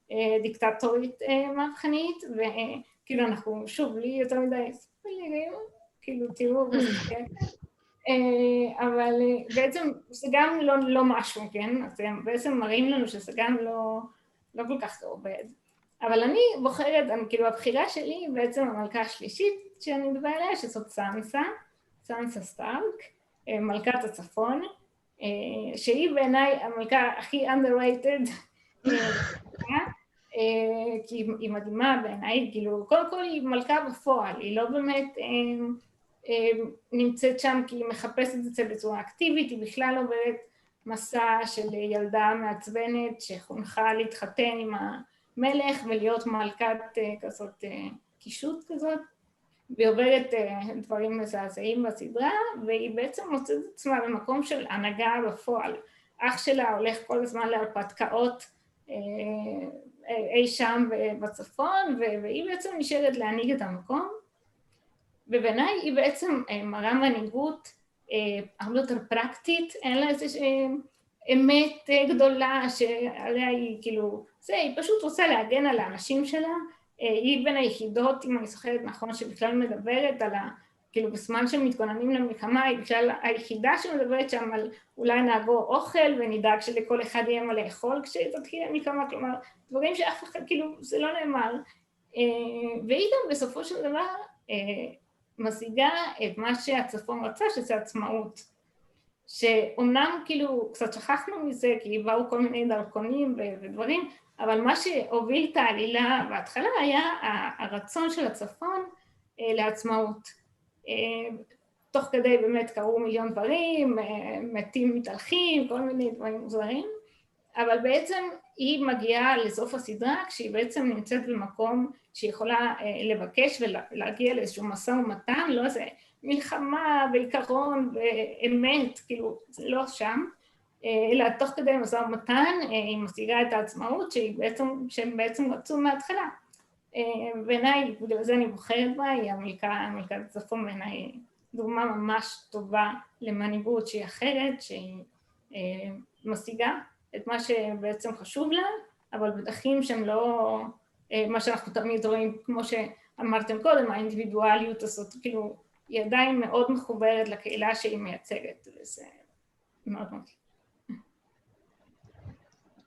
לדיקטטורית מהפכנית, וכאילו אנחנו שוב, לי יותר מדי ספוילרים, כאילו תראו בסדרה, אבל בעצם זה גם לא משהו, כן? אז הם בעצם מראים לנו שזה גם לא כל כך עובד. אבל אני בוחרת, כאילו הבחירה שלי היא בעצם המלכה השלישית שאני מדבר עליה, שזאת סנסה סטארק, מלכת הצפון, שהיא בעיניי המלכה הכי underrated, כי היא מדהימה בעיניי, כאילו קודם כל היא מלכה בפועל, היא לא באמת נמצאת שם כי היא מחפשת את זה בצורה אקטיבית, היא בכלל עוברת מסע של ילדה מעצבנת שחונכה להתחתן עם המלך ולהיות מלכת כזאת קישוט כזאת, והיא עוברת דברים מזעזעים בסדרה, והיא בעצם מוצאת את עצמה במקום של הנהגה בפועל. אח שלה הולך כל הזמן להרפתקאות אי שם בצפון, והיא בעצם נשארת להנהיג את המקום, ובעיניי היא בעצם מראה מנהיגות הרבה יותר פרקטית, אין לה איזושהי אמת גדולה שעליה היא כאילו, היא פשוט רוצה להגן על האנשים שלה, היא בין היחידות, אם אני זוכרת נכון, שבכלל מדברת על כאילו בזמן שהם מתכוננים למלחמה, היא בכלל היחידה שמדברת שם על אולי נאגור אוכל ונדאג שלכל אחד יהיה מה לאכול כשתתחיל המלחמה, כלומר דברים שאף אחד, כאילו זה לא נאמר, והיא גם בסופו של דבר משיגה את מה שהצפון רצה, שזה עצמאות, שאומנם כאילו קצת שכחנו מזה, כי באו כל מיני דרכונים ודברים, אבל מה שהוביל את העלילה בהתחלה היה הרצון של הצפון לעצמאות. תוך כדי באמת קרו מיליון דברים, מתים מתהלכים, כל מיני דברים מוזרים, אבל בעצם היא מגיעה לסוף הסדרה כשהיא בעצם נמצאת במקום שהיא יכולה לבקש ולהגיע לאיזשהו משא ומתן, לא איזה מלחמה בעיקרון ואמת, כאילו זה לא שם, אלא תוך כדי משא ומתן היא משיגה את העצמאות שהם בעצם רצו מההתחלה. בעיניי, בגלל זה אני בוחרת בה, היא מלכת הצפון בעיניי דוגמה ממש טובה למנהיגות שהיא אחרת, שהיא משיגה את מה שבעצם חשוב לה, אבל בדרכים שהם לא, מה שאנחנו תמיד רואים, כמו שאמרתם קודם, האינדיבידואליות הזאת, כאילו, היא עדיין מאוד מחוברת לקהילה שהיא מייצגת, וזה מאוד מאוד.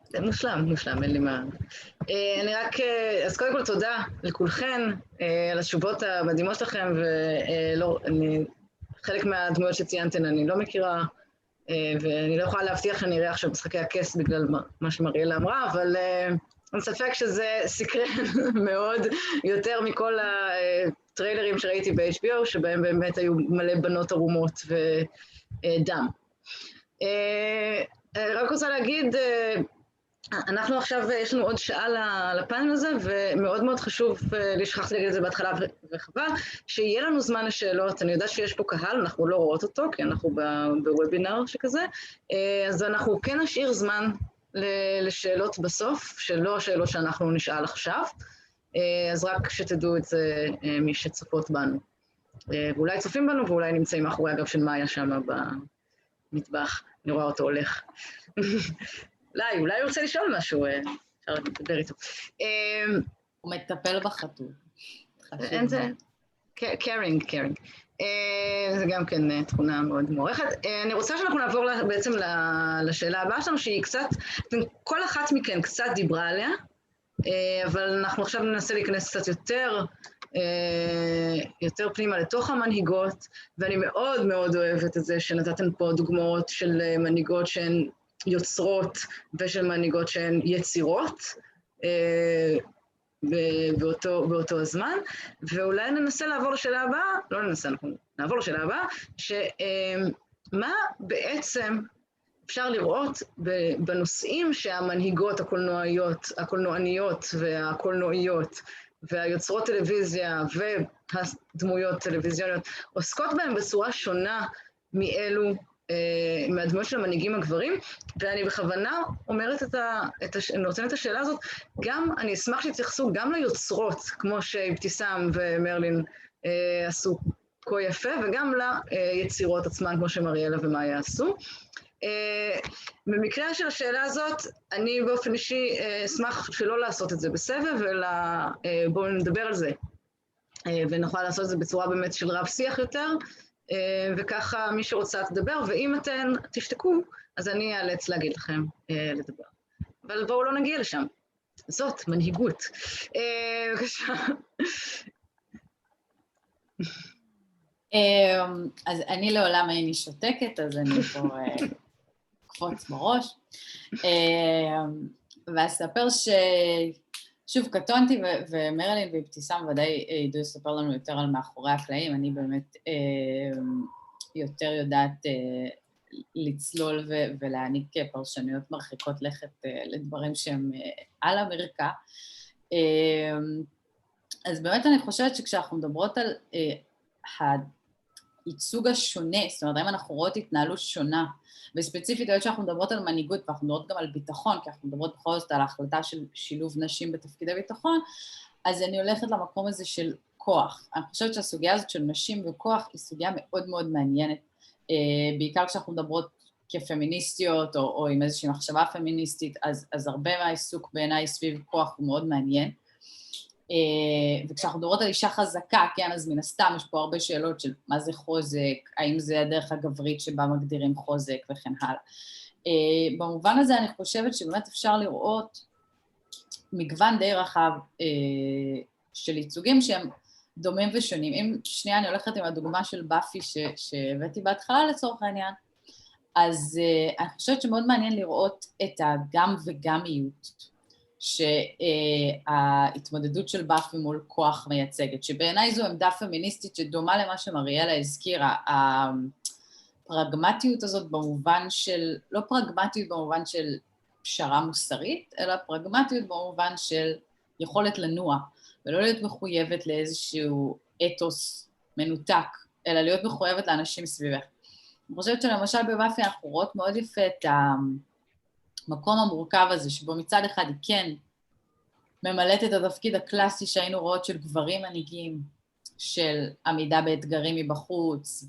זה מושלם, אין לי מה. אני רק, אז קודם כל תודה לכולכן על התשובות המדהימות שלכם, וחלק מהדמויות שציינתן אני לא מכירה, ואני לא יכולה להבטיח שאני אראה עכשיו משחקי הכס בגלל מה שמריאלה אמרה, אבל אין ספק שזה סקרן מאוד יותר מכל הטריילרים שראיתי ב-HBO, שבהם באמת היו מלא בנות ערומות ודם. רק רוצה להגיד, אנחנו עכשיו, יש לנו עוד שעה לפאנל הזה, ומאוד מאוד חשוב, שכחתי להגיד את זה בהתחלה וחבל, שיהיה לנו זמן לשאלות. אני יודעת שיש פה קהל, אנחנו לא רואות אותו, כי אנחנו בוובינר שכזה, אז אנחנו כן נשאיר זמן לשאלות בסוף, שלא השאלות שאנחנו נשאל עכשיו, אז רק שתדעו את זה מי שצופות בנו. ואולי צופים בנו ואולי נמצאים מאחורי הגב של מאיה שם במטבח, אני רואה אותו הולך. אולי הוא רוצה לשאול משהו, אפשר לדבר איתו. הוא מטפל בחתול. אין זה, קרינג. זה גם כן תכונה מאוד מוערכת. אני רוצה שאנחנו נעבור בעצם לשאלה הבאה שלנו, שהיא קצת, כל אחת מכן קצת דיברה עליה, אבל אנחנו עכשיו ננסה להיכנס קצת יותר פנימה לתוך המנהיגות, ואני מאוד מאוד אוהבת את זה שנתתם פה דוגמאות של מנהיגות שהן יוצרות ושל מנהיגות שהן יצירות באותו הזמן, ואולי ננסה לעבור לשאלה הבאה, לא ננסה, אנחנו נעבור לשאלה הבאה, שמה בעצם אפשר לראות בנושאים שהמנהיגות הקולנועניות והקולנועיות והיוצרות טלוויזיה והדמויות טלוויזיוניות עוסקות בהם בצורה שונה מאלו, מהדמויות של המנהיגים הגברים, ואני בכוונה אומרת אני נותנת את השאלה הזאת, גם אני אשמח שיתייחסו גם ליוצרות, כמו שאבתיסאם ומרלין עשו כה יפה, וגם ליצירות עצמן, כמו שמריאלה ומאיה עשו. במקרה של השאלה הזאת, אני באופן אישי אשמח שלא לעשות את זה בסבב, אלא בואו נדבר על זה, ונוכל לעשות את זה בצורה באמת של רב שיח יותר, וככה מי שרוצה תדבר, ואם אתן תשתקו, אז אני אאלץ להגיד לכם לדבר. אבל בואו לא נגיע לשם. זאת מנהיגות. בבקשה. אז אני לעולם איני שותקת, אז אני פה קפוץ בראש. ואספר שוב, קטונתי, ומרלין ואבתיסאם ודאי ידעו לספר לנו יותר על מאחורי הקלעים, אני באמת יותר יודעת לצלול ולהעניק פרשנויות מרחיקות לכת לדברים שהם על המרקע. אז באמת אני חושבת שכשאנחנו מדברות על הייצוג השונה, זאת אומרת, אם אנחנו רואות התנהלות שונה, וספציפית, היום שאנחנו מדברות על מנהיגות, ואנחנו מדברות גם על ביטחון, כי אנחנו מדברות בכל זאת על ההחלטה של שילוב נשים בתפקידי ביטחון, אז אני הולכת למקום הזה של כוח. אני חושבת שהסוגיה הזאת של נשים וכוח היא סוגיה מאוד מאוד מעניינת, בעיקר כשאנחנו מדברות כפמיניסטיות, או עם איזושהי מחשבה פמיניסטית, אז הרבה מהעיסוק בעיניי סביב כוח הוא מאוד מעניין. וכשאנחנו מדברות על אישה חזקה, כן, אז מן הסתם יש פה הרבה שאלות של מה זה חוזק, האם זה הדרך הגברית שבה מגדירים חוזק וכן הלאה. במובן הזה אני חושבת שבאמת אפשר לראות מגוון די רחב של ייצוגים שהם דומים ושונים. אם שנייה אני הולכת עם הדוגמה של באפי שהבאתי בהתחלה לצורך העניין, אז אני חושבת שמאוד מעניין לראות את הגם וגמיות, שההתמודדות של באפי מול כוח מייצגת, שבעיניי זו עמדה פמיניסטית שדומה למה שמריאלה הזכירה, הפרגמטיות הזאת במובן של, לא פרגמטיות במובן של פשרה מוסרית, אלא פרגמטיות במובן של יכולת לנוע, ולא להיות מחויבת לאיזשהו אתוס מנותק, אלא להיות מחויבת לאנשים סביבך. אני חושבת שלמשל בבאפי אנחנו רואות מאוד יפה את המקום המורכב הזה, שבו מצד אחד היא כן ממלאת את התפקיד הקלאסי שהיינו רואות של גברים מנהיגים, של עמידה באתגרים מבחוץ,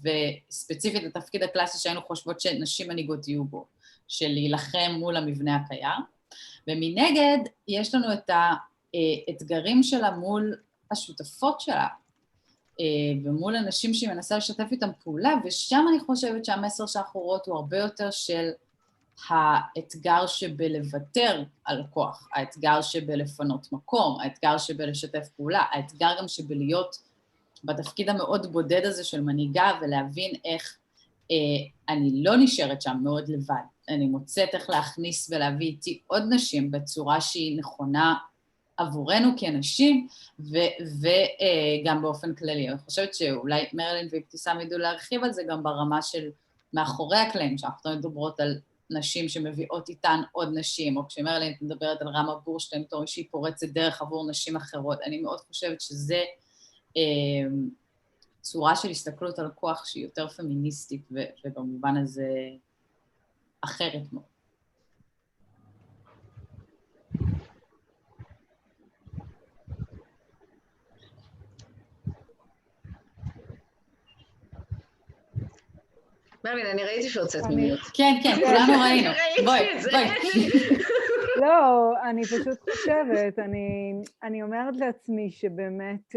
וספציפית התפקיד הקלאסי שהיינו חושבות שנשים מנהיגות יהיו בו, של להילחם מול המבנה הקיים, ומנגד יש לנו את האתגרים שלה מול השותפות שלה, ומול אנשים שהיא מנסה לשתף איתם פעולה, ושם אני חושבת שהמסר שאנחנו רואות הוא הרבה יותר של האתגר שבלוותר על כוח, האתגר שבלפנות מקום, האתגר שבלשתף פעולה, האתגר גם שבלהיות בתפקיד המאוד בודד הזה של מנהיגה, ולהבין איך אני לא נשארת שם מאוד לבד, אני מוצאת איך להכניס ולהביא איתי עוד נשים בצורה שהיא נכונה עבורנו כנשים, וגם באופן כללי. אני חושבת שאולי מרלין ואבתיסאם ידעו להרחיב על זה גם ברמה של מאחורי הקלעים, שאנחנו מדברות על נשים שמביאות איתן עוד נשים, או כשמרלין מדברת על רמה בורשטיין, בתור שהיא פורצת דרך עבור נשים אחרות. אני מאוד חושבת שזה צורה של הסתכלות על כוח שהיא יותר פמיניסטית, ובמובן הזה אחרת מאוד. מרלין, אני ראיתי שהוצאת מיניות. כן, כולנו ראינו. בואי. לא, אני פשוט חושבת, אני אומרת לעצמי שבאמת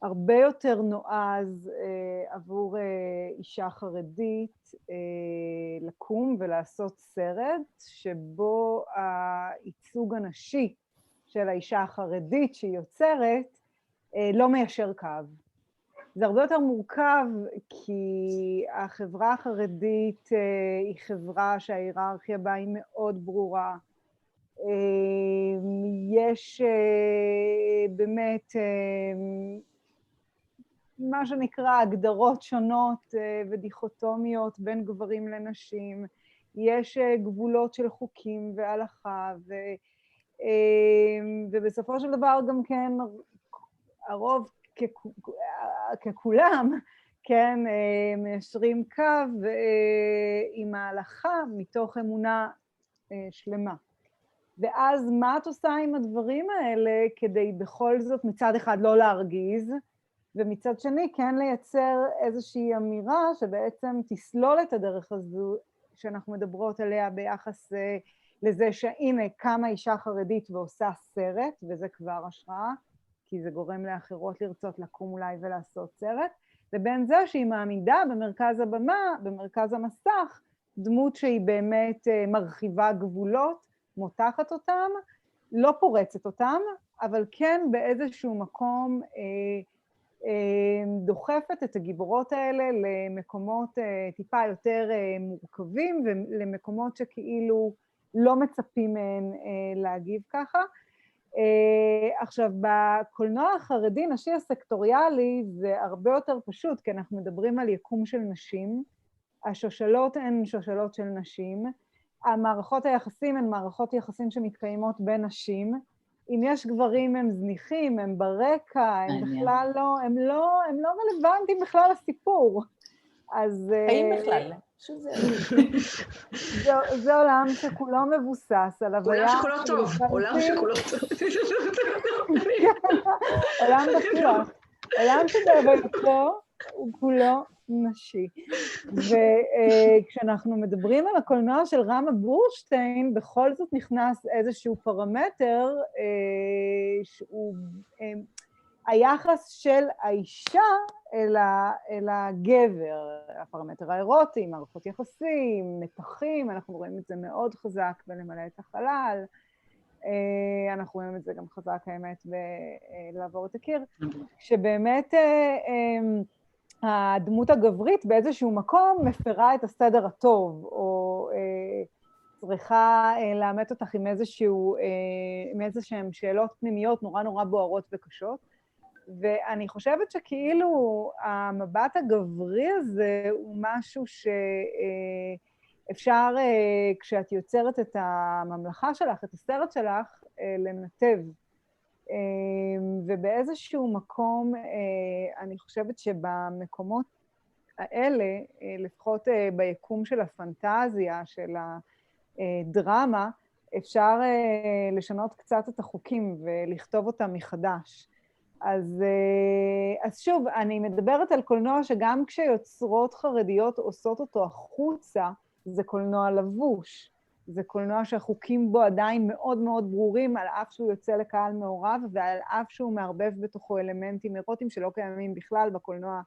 הרבה יותר נועז עבור אישה חרדית לקום ולעשות סרט שבו הייצוג הנשי של האישה החרדית שהיא יוצרת לא מיישר קו. זה הרבה יותר מורכב כי החברה החרדית היא חברה שההיררכיה בה היא מאוד ברורה. יש באמת מה שנקרא הגדרות שונות ודיכוטומיות בין גברים לנשים. יש גבולות של חוקים והלכה, ובסופו של דבר גם כן הרוב ככולם, כן, מיישרים קו עם ההלכה מתוך אמונה שלמה. ואז מה את עושה עם הדברים האלה כדי בכל זאת מצד אחד לא להרגיז, ומצד שני כן לייצר איזושהי אמירה שבעצם תסלול את הדרך הזו שאנחנו מדברות עליה ביחס לזה שהנה קמה אישה חרדית ועושה סרט, וזה כבר השראה, כי זה גורם לאחרות לרצות לקום אולי ולעשות סרט, לבין זה שהיא מעמידה במרכז הבמה, במרכז המסך, דמות שהיא באמת מרחיבה גבולות, מותחת אותם, לא פורצת אותם, אבל כן באיזשהו מקום דוחפת את הגיבורות האלה למקומות טיפה יותר מורכבים, ולמקומות שכאילו לא מצפים מהן להגיב ככה. עכשיו, בקולנוע החרדי, נשי הסקטוריאלי, זה הרבה יותר פשוט, כי אנחנו מדברים על יקום של נשים, השושלות הן שושלות של נשים, המערכות היחסים הן מערכות יחסים שמתקיימות בין נשים, אם יש גברים הם זניחים, הם ברקע, הם בכלל לא, הם לא רלוונטיים בכלל לסיפור. אז... חיים בכלל. זה עולם שכולו מבוסס על הוויה... עולם שכולו טוב, עולם שכולו טוב. עולם בטוח. עולם שבהווייתו הוא כולו נשי. וכשאנחנו מדברים על הקולנוע של רמה בורשטיין, בכל זאת נכנס איזשהו פרמטר שהוא היחס של האישה אל הגבר, הפרמטר האירוטי, מערכות יחסים, מתחים, אנחנו רואים את זה מאוד חזק בלמלא את החלל, אנחנו רואים את זה גם חזק האמת בלעבור את הקיר, שבאמת הדמות הגברית באיזשהו מקום מפרה את הסדר הטוב, או צריכה לאמת אותך עם איזשהם שאלות פנימיות נורא נורא בוערות וקשות, ואני חושבת שכאילו המבט הגברי הזה הוא משהו שאפשר, כשאת יוצרת את הממלכה שלך, את הסרט שלך, לנתב. ובאיזשהו מקום, אני חושבת שבמקומות האלה, לפחות ביקום של הפנטזיה, של הדרמה, אפשר לשנות קצת את החוקים ולכתוב אותם מחדש. אז שוב, אני מדברת על קולנוע שגם כשיוצרות חרדיות עושות אותו החוצה, זה קולנוע לבוש. זה קולנוע שהחוקים בו עדיין מאוד מאוד ברורים, על אף שהוא יוצא לקהל מעורב, ועל אף שהוא מערבב בתוכו אלמנטים אירוטיים שלא קיימים בכלל בקולנוע,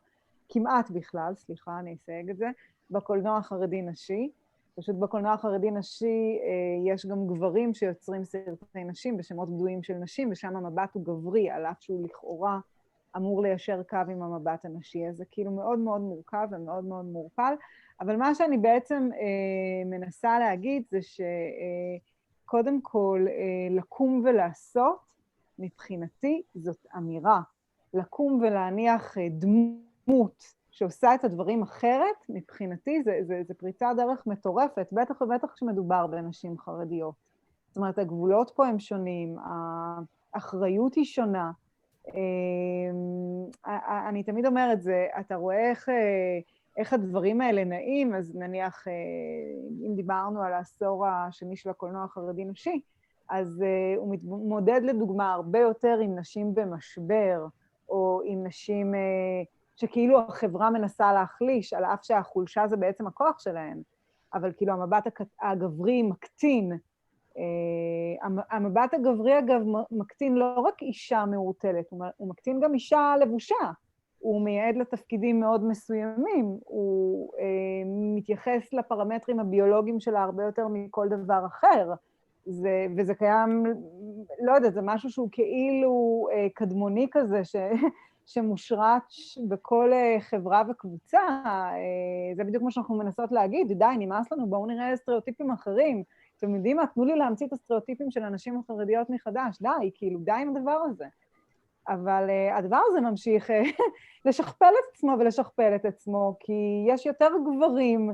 כמעט בכלל, סליחה, אני אסייג את זה, בקולנוע החרדי נשי. פשוט בקולנוע החרדי נשי יש גם גברים שיוצרים סרטי נשים בשמות בדויים של נשים, ושם המבט הוא גברי, על אף שהוא לכאורה אמור ליישר קו עם המבט הנשי. אז זה כאילו מאוד מאוד מורכב ומאוד מאוד מורפל, אבל מה שאני בעצם מנסה להגיד זה שקודם כל לקום ולעשות, מבחינתי זאת אמירה. לקום ולהניח דמות שעושה את הדברים אחרת, מבחינתי זה פריצה דרך מטורפת, בטח ובטח כשמדובר בנשים חרדיות. זאת אומרת, הגבולות פה הם שונים, האחריות היא שונה. אני תמיד אומרת זה, אתה רואה איך הדברים האלה נעים, אז נניח, אם דיברנו על העשור השני של הקולנוע החרדי נשי, אז הוא מתמודד לדוגמה הרבה יותר עם נשים במשבר, או עם נשים שכאילו החברה מנסה להחליש, על אף שהחולשה זה בעצם הכוח שלהן, אבל כאילו המבט הגברי מקטין. המבט הגברי, אגב, מקטין לא רק אישה מעורטלת, הוא מקטין גם אישה לבושה. הוא מייעד לתפקידים מאוד מסוימים, הוא מתייחס לפרמטרים הביולוגיים שלה הרבה יותר מכל דבר אחר, וזה קיים, לא יודעת, זה משהו שהוא כאילו קדמוני כזה, שמושרש בכל חברה וקבוצה. זה בדיוק מה שאנחנו מנסות להגיד, די, נמאס לנו, בואו נראה סטריאוטיפים אחרים. אתם יודעים מה? תנו לי להמציא את הסטריאוטיפים של הנשים החרדיות מחדש, די, כאילו, די עם הדבר הזה. אבל הדבר הזה ממשיך לשכפל את עצמו ולשכפל את עצמו, כי יש יותר גברים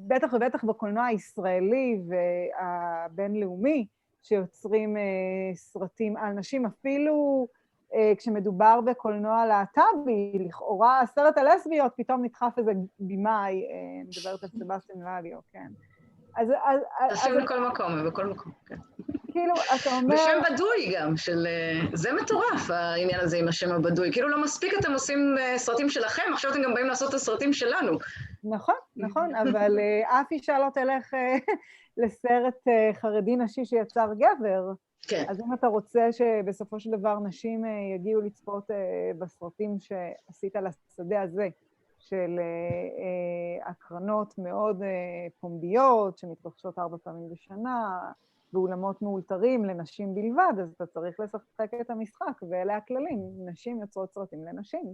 שבטח ובטח בקולנוע הישראלי והבינלאומי, שיוצרים סרטים על נשים, אפילו כשמדובר בקולנוע להט"בי, לכאורה הסרט הלסביות, פתאום נדחף איזה בימאי, מדברת על סבסטיאן ואליו, כן. נשים בכל מקום, בכל מקום, כן. כאילו, אתה אומר... ושם בדוי גם, זה מטורף, העניין הזה עם השם הבדוי. כאילו לא מספיק אתם עושים סרטים שלכם, עכשיו אתם גם באים לעשות את הסרטים שלנו. נכון, נכון, אבל אף אישה לא תלך לסרט חרדי נשי שיצר גבר. כן. אז אם אתה רוצה שבסופו של דבר נשים יגיעו לצפות בסרטים שעשית לשדה הזה, של הקרנות מאוד פומביות, שמתרחשות 4 פעמים בשנה, באולמות מאולתרים לנשים בלבד, אז אתה צריך לשחק את המשחק, ואלה הכללים, נשים יוצרות סרטים לנשים.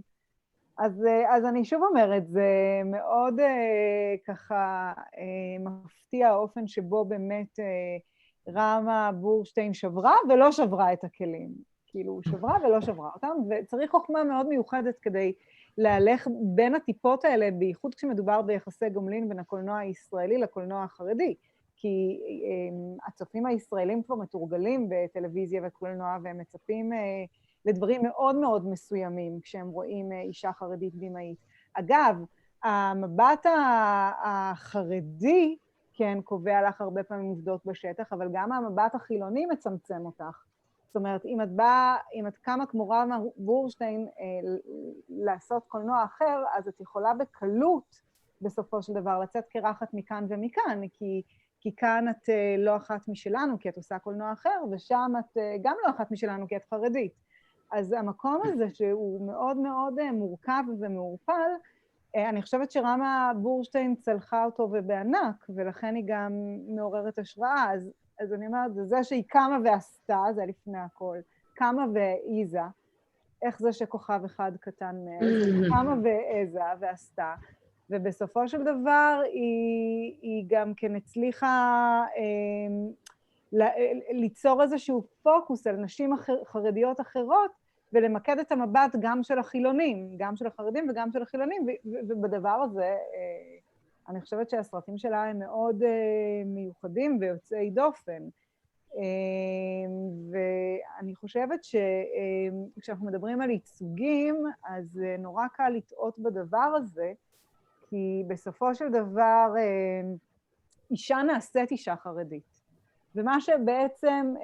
אז אני שוב אומרת, זה מאוד ככה מפתיע האופן שבו באמת רמה בורשטיין שברה ולא שברה את הכלים. כאילו, שברה ולא שברה אותם, וצריך חוכמה מאוד מיוחדת כדי להלך בין הטיפות האלה, בייחוד כשמדובר ביחסי גומלין בין הקולנוע הישראלי לקולנוע החרדי. כי הצופים הישראלים כבר מתורגלים בטלוויזיה וקולנוע, והם מצפים לדברים מאוד מאוד מסוימים כשהם רואים אישה חרדית בימאית. אגב, המבט החרדי, כן, קובע לך הרבה פעמים עובדות בשטח, אבל גם המבט החילוני מצמצם אותך. זאת אומרת, אם את קמה כמו רמה בורשטיין לעשות קולנוע אחר, אז את יכולה בקלות בסופו של דבר לצאת קרחת מכאן ומכאן, כי כאן את לא אחת משלנו, כי את עושה קולנוע אחר, ושם את גם לא אחת משלנו, כי את חרדית. אז המקום הזה שהוא מאוד מאוד מורכב ומעורפל, אני חושבת שרמה בורשטיין צלחה אותו ובענק, ולכן היא גם מעוררת השראה. אז אני אומרת, זה שהיא קמה ועשתה, זה לפני הכל, קמה והעיזה, איך זה שכוכב אחד קטן מעז, קמה והעיזה ועשתה, ובסופו של דבר היא גם כן הצליחה ליצור איזשהו פוקוס על נשים חרדיות אחרות, ולמקד את המבט גם של החילונים, גם של החרדים וגם של החילונים, ובדבר הזה אני חושבת שהסרטים שלה הם מאוד מיוחדים ויוצאי דופן. ואני חושבת שכשאנחנו מדברים על ייצוגים, אז נורא קל לטעות בדבר הזה, כי בסופו של דבר אישה נעשית אישה חרדית. ומה שבעצם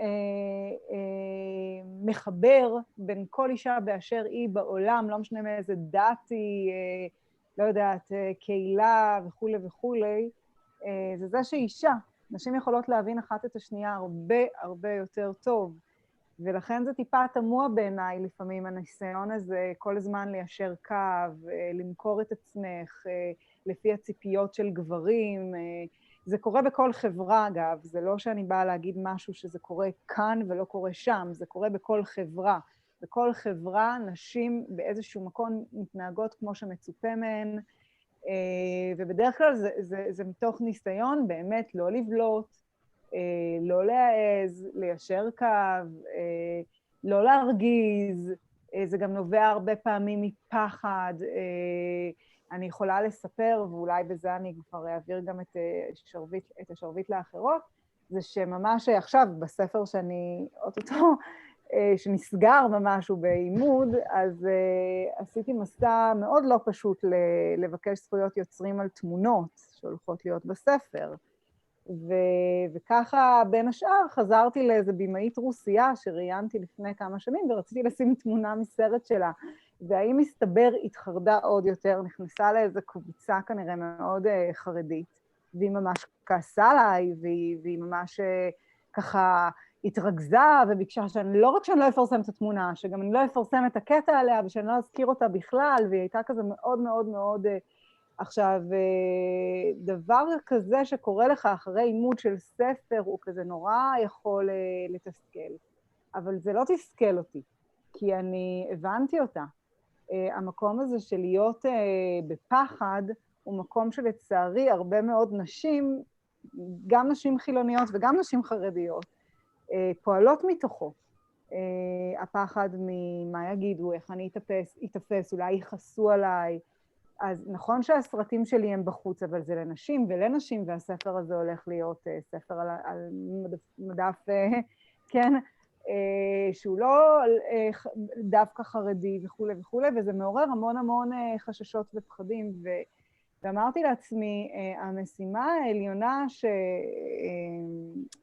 מחבר בין כל אישה באשר היא בעולם, לא משנה מאיזה דת היא, לא יודעת, קהילה וכו' וכו', זה זה שאישה. נשים יכולות להבין אחת את השנייה הרבה הרבה יותר טוב. ולכן זה טיפה תמוה בעיניי לפעמים הניסיון הזה, כל הזמן ליישר קו, למכור את עצמך, לפי הציפיות של גברים. זה קורה בכל חברה, אגב, זה לא שאני באה להגיד משהו שזה קורה כאן ולא קורה שם, זה קורה בכל חברה. בכל חברה נשים באיזשהו מקום מתנהגות כמו שמצופה מהן, ובדרך כלל זה מתוך ניסיון באמת לא לבלוט, לא להעז, ליישר קו, לא להרגיז, זה גם נובע הרבה פעמים מפחד. אני יכולה לספר, ואולי בזה אני כבר אעביר גם את השרביט לאחרות, זה שממש עכשיו בספר שאני, אוטוטו, שנסגר ממש בעימוד, אז עשיתי מסע מאוד לא פשוט לבקש זכויות יוצרים על תמונות שהולכות להיות בספר. וככה בין השאר חזרתי לאיזו בימאית רוסייה שראיינתי לפני כמה שנים, ורציתי לשים תמונה מסרט שלה. והאם מסתבר התחרדה עוד יותר, נכנסה לאיזו קבוצה כנראה מאוד חרדית, והיא ממש כעסה עליי, והיא ממש ככה התרכזה וביקשה לא רק שאני לא אפרסם את התמונה, שגם אני לא אפרסם את הקטע עליה, ושאני לא אזכיר אותה בכלל, והיא הייתה כזה מאוד מאוד מאוד... עכשיו, דבר כזה שקורה לך אחרי עימות של ספר, הוא כזה נורא יכול לתסכל. אבל זה לא תסכל אותי, כי אני הבנתי אותה. המקום הזה של להיות בפחד, הוא מקום שלצערי הרבה מאוד נשים, גם נשים חילוניות וגם נשים חרדיות, פועלות מתוכו. הפחד ממה יגידו, איך אני אתאפס, אולי יכעסו עליי. אז נכון שהסרטים שלי הם בחוץ, אבל זה לנשים ולנשים, והספר הזה הולך להיות ספר על מדף, כן, שהוא לא דווקא חרדי וכו' וכו', וזה מעורר המון המון חששות ופחדים, ואמרתי לעצמי, המשימה העליונה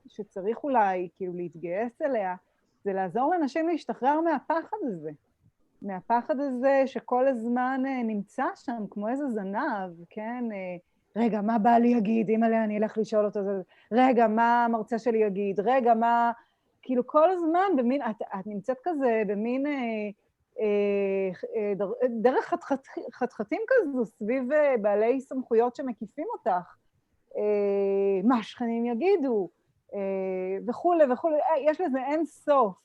שצריך אולי כאילו להתגייס אליה, זה לעזור לנשים להשתחרר מהפחד הזה. מהפחד הזה שכל הזמן נמצא שם, כמו איזה זנב, כן? רגע, מה בא לי יגיד? אמא, אני אלך לשאול אותו. רגע, מה המרצה שלי יגיד? רגע, מה... כאילו כל הזמן במין, את נמצאת כזה במין דרך חתחתים כזו, סביב בעלי סמכויות שמקיפים אותך. מה השכנים יגידו? וכו' וכו'. יש לזה אין סוף.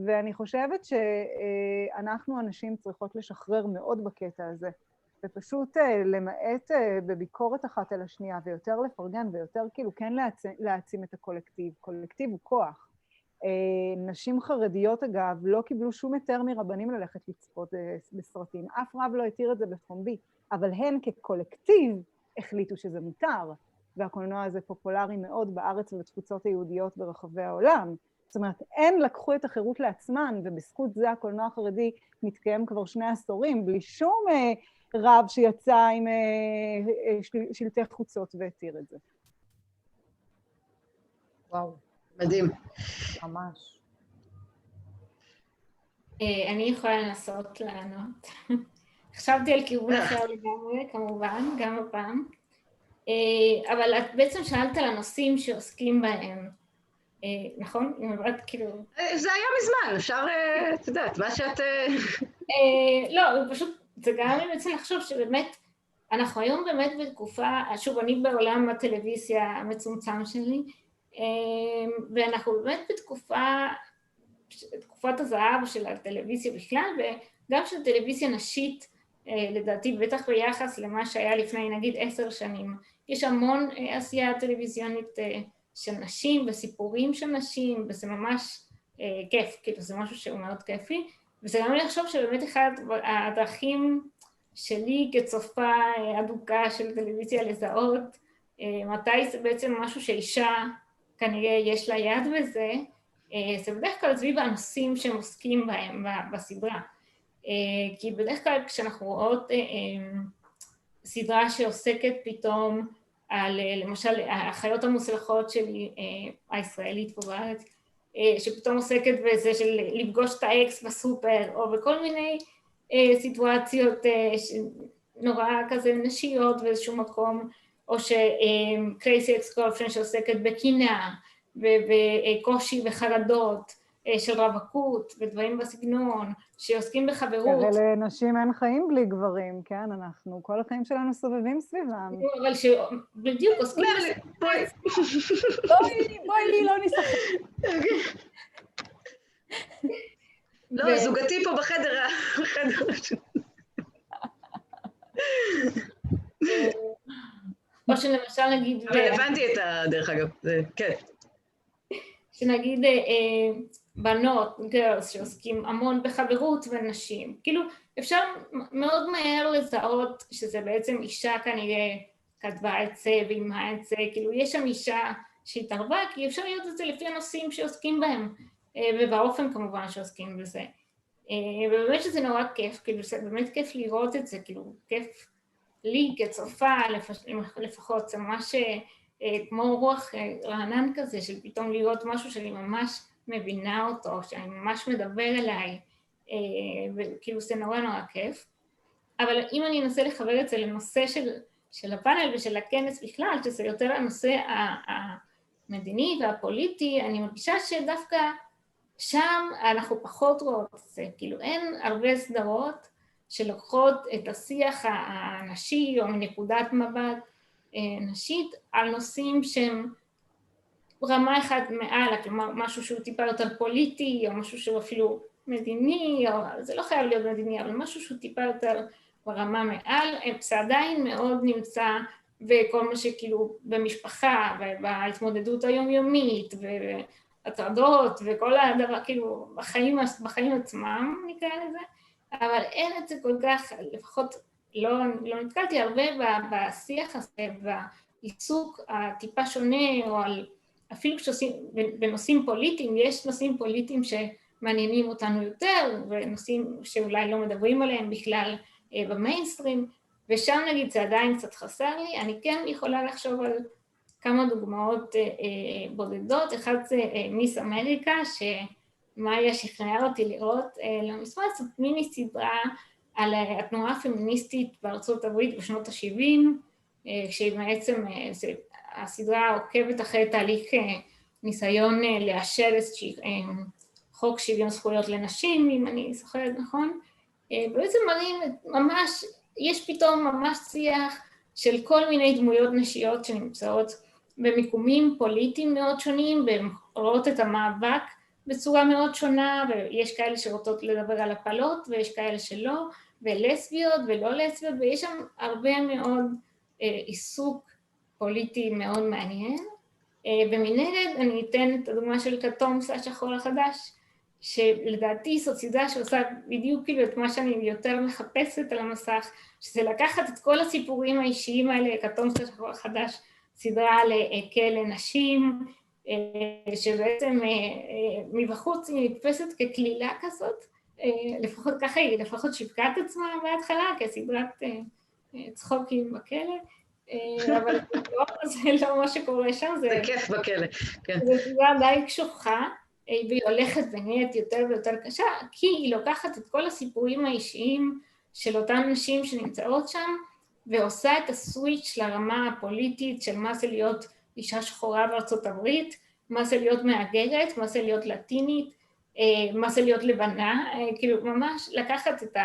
ואני חושבת שאנחנו אנשים צריכות לשחרר מאוד בקטע הזה, ופשוט למעט בביקורת אחת על השנייה, ויותר לפרגן, ויותר כאילו כן להעצים את הקולקטיב. קולקטיב הוא כוח. נשים חרדיות אגב לא קיבלו שום היתר מרבנים ללכת לצפות בסרטים, אף רב לא התיר את זה בפומבי, אבל הן כקולקטיב החליטו שזה מותר, והקולנוע הזה פופולרי מאוד בארץ ובתפוצות היהודיות ברחבי העולם. זאת אומרת, הן לקחו את החירות לעצמן, ובזכות זה הקולנוע החרדי מתקיים כבר 2 עשורים, בלי שום רב שיצא עם שלטי חוצות והתיר את זה. וואו. מדהים. ממש. אני יכולה לנסות לענות. חשבתי על כיוון אחר לגמרי, כמובן, גם הפעם. אבל את בעצם שאלת על הנושאים שעוסקים בהם. נכון? אם עברת כאילו... זה היה מזמן, אפשר, את יודעת, מה שאת... לא, פשוט, זה גם לי בעצם לחשוב שבאמת, אנחנו היום באמת בתקופה, שוב, אני בעולם הטלוויזיה המצומצם שלי, ואנחנו באמת בתקופת הזהב של הטלוויזיה בכלל, וגם של טלוויזיה נשית, לדעתי, בטח ביחס למה שהיה לפני, נגיד, 10 שנים. יש המון עשייה טלוויזיונית של נשים, וסיפורים של נשים, וזה ממש כיף, כאילו זה משהו שהוא מאוד כיפי, וזה גם לחשוב שבאמת אחד הדרכים שלי כצופה אדוקה של טלוויזיה לזהות, מתי זה בעצם משהו שאישה כנראה יש לה יד בזה, זה בדרך כלל סביב הנושאים שהם עוסקים בהם בסדרה. כי בדרך כלל כשאנחנו רואות סדרה שעוסקת פתאום על למשל החיות המוצלחות שלי, הישראלית פה בארץ, שפתאום עוסקת בזה של לפגוש את האקס בסופר, או בכל מיני סיטואציות נורא כזה נשיות באיזשהו מקום, או ש-Crazy Ex-Girlfriend שעוסקת בקנאה, וקושי וחרדות של רווקות, ודברים בסגנון, שעוסקים בחברות. הרי לנשים אין חיים בלי גברים, כן? אנחנו, כל החיים שלנו סובבים סביבם. אבל שבדיוק עוסקים... בואי לי, לא נשחק. לא, זוגתי פה בחדר. או שלמשל נגיד... אבל הבנתי את הדרך אגב, כן. שנגיד בנות, גרלס, שעוסקים המון בחברות ונשים. כאילו אפשר מאוד מהר לזהות שזה בעצם אישה כנראה כתבה את זה ואימה את זה, כאילו יש שם אישה שהתערבה, כי אפשר לראות את זה לפי הנושאים שעוסקים בהם, ובאופן כמובן שעוסקים בזה. ובאמת שזה נורא כיף, כאילו זה באמת כיף לראות את זה, כאילו כיף לי כצופה לפחות, זה ממש כמו רוח רענן כזה, של פתאום להיות משהו שאני ממש מבינה אותו, שאני ממש מדבר אליי, וכאילו זה נורא נורא כיף. אבל אם אני אנסה לחבר את זה לנושא של הפאנל ושל הכנס בכלל, שזה יותר הנושא המדיני והפוליטי, אני מרגישה שדווקא שם אנחנו פחות רואות את זה, כאילו אין הרבה סדרות שלוקחות את השיח הנשי או מנקודת מבט נשית על נושאים שהם רמה אחת מעל, כלומר משהו שהוא טיפה יותר פוליטי או משהו שהוא אפילו מדיני, או זה לא חייב להיות מדיני, אבל משהו שהוא טיפה יותר ברמה מעל, זה עדיין מאוד נמצא בכל מה שכאילו במשפחה ובהתמודדות היומיומית והטרדות וכל הדבר, כאילו בחיים עצמם נקרא לזה, אבל אין את זה כל כך, לפחות לא נתקלתי הרבה בשיח הזה, בעיסוק הטיפה שונה, או אפילו בנושאים פוליטיים, יש נושאים פוליטיים שמעניינים אותנו יותר, ונושאים שאולי לא מדברים עליהם בכלל במיינסטרים, ושם נגיד זה עדיין קצת חסר לי. אני כן יכולה לחשוב על כמה דוגמאות בודדות. אחד זה מיס אמריקה, שמאיה שכנעה אותי לראות למספר, זאת מיני סדרה על התנועה הפמיניסטית בארצות הברית בשנות ה-70, שהיא בעצם, הסדרה עוקבת אחרי תהליך ניסיון לאשר חוק שוויון זכויות לנשים, אם אני זוכרת נכון, בעצם מראים ממש, יש פתאום ממש שיח של כל מיני דמויות נשיות שנמצאות במיקומים פוליטיים מאוד שונים, והן רואות את המאבק בצורה מאוד שונה, ויש כאלה שרוצות לדבר על הפלות, ויש כאלה שלא, ולסביות ולא לסביות, ויש שם הרבה מאוד עיסוק פוליטי מאוד מעניין. ומנגד אני אתן את הדוגמה של כתום השחור החדש, שלדעתי זאת סדרה שעושה בדיוק כאילו את מה שאני יותר מחפשת על המסך, שזה לקחת את כל הסיפורים האישיים האלה, כתום השחור החדש, סדרה לכלא נשים, שבעצם מבחוץ היא נתפסת ככלילה כזאת, לפחות ככה היא, לפחות שיווקה את עצמה בהתחלה, כסדרת צחוקים בכלא, אבל זה לא מה שקורה שם. זה כיף בכלא, כן. זה סדרה די קשוחה, והיא הולכת ונהיית יותר ויותר קשה, כי היא לוקחת את כל הסיפורים האישיים של אותן נשים שנמצאות שם, ועושה את הסוויץ' לרמה הפוליטית של מה זה להיות אישה שחורה בארצות הברית, מה זה להיות מהגרת, מה זה להיות לטינית, מה זה להיות לבנה, כאילו ממש לקחת את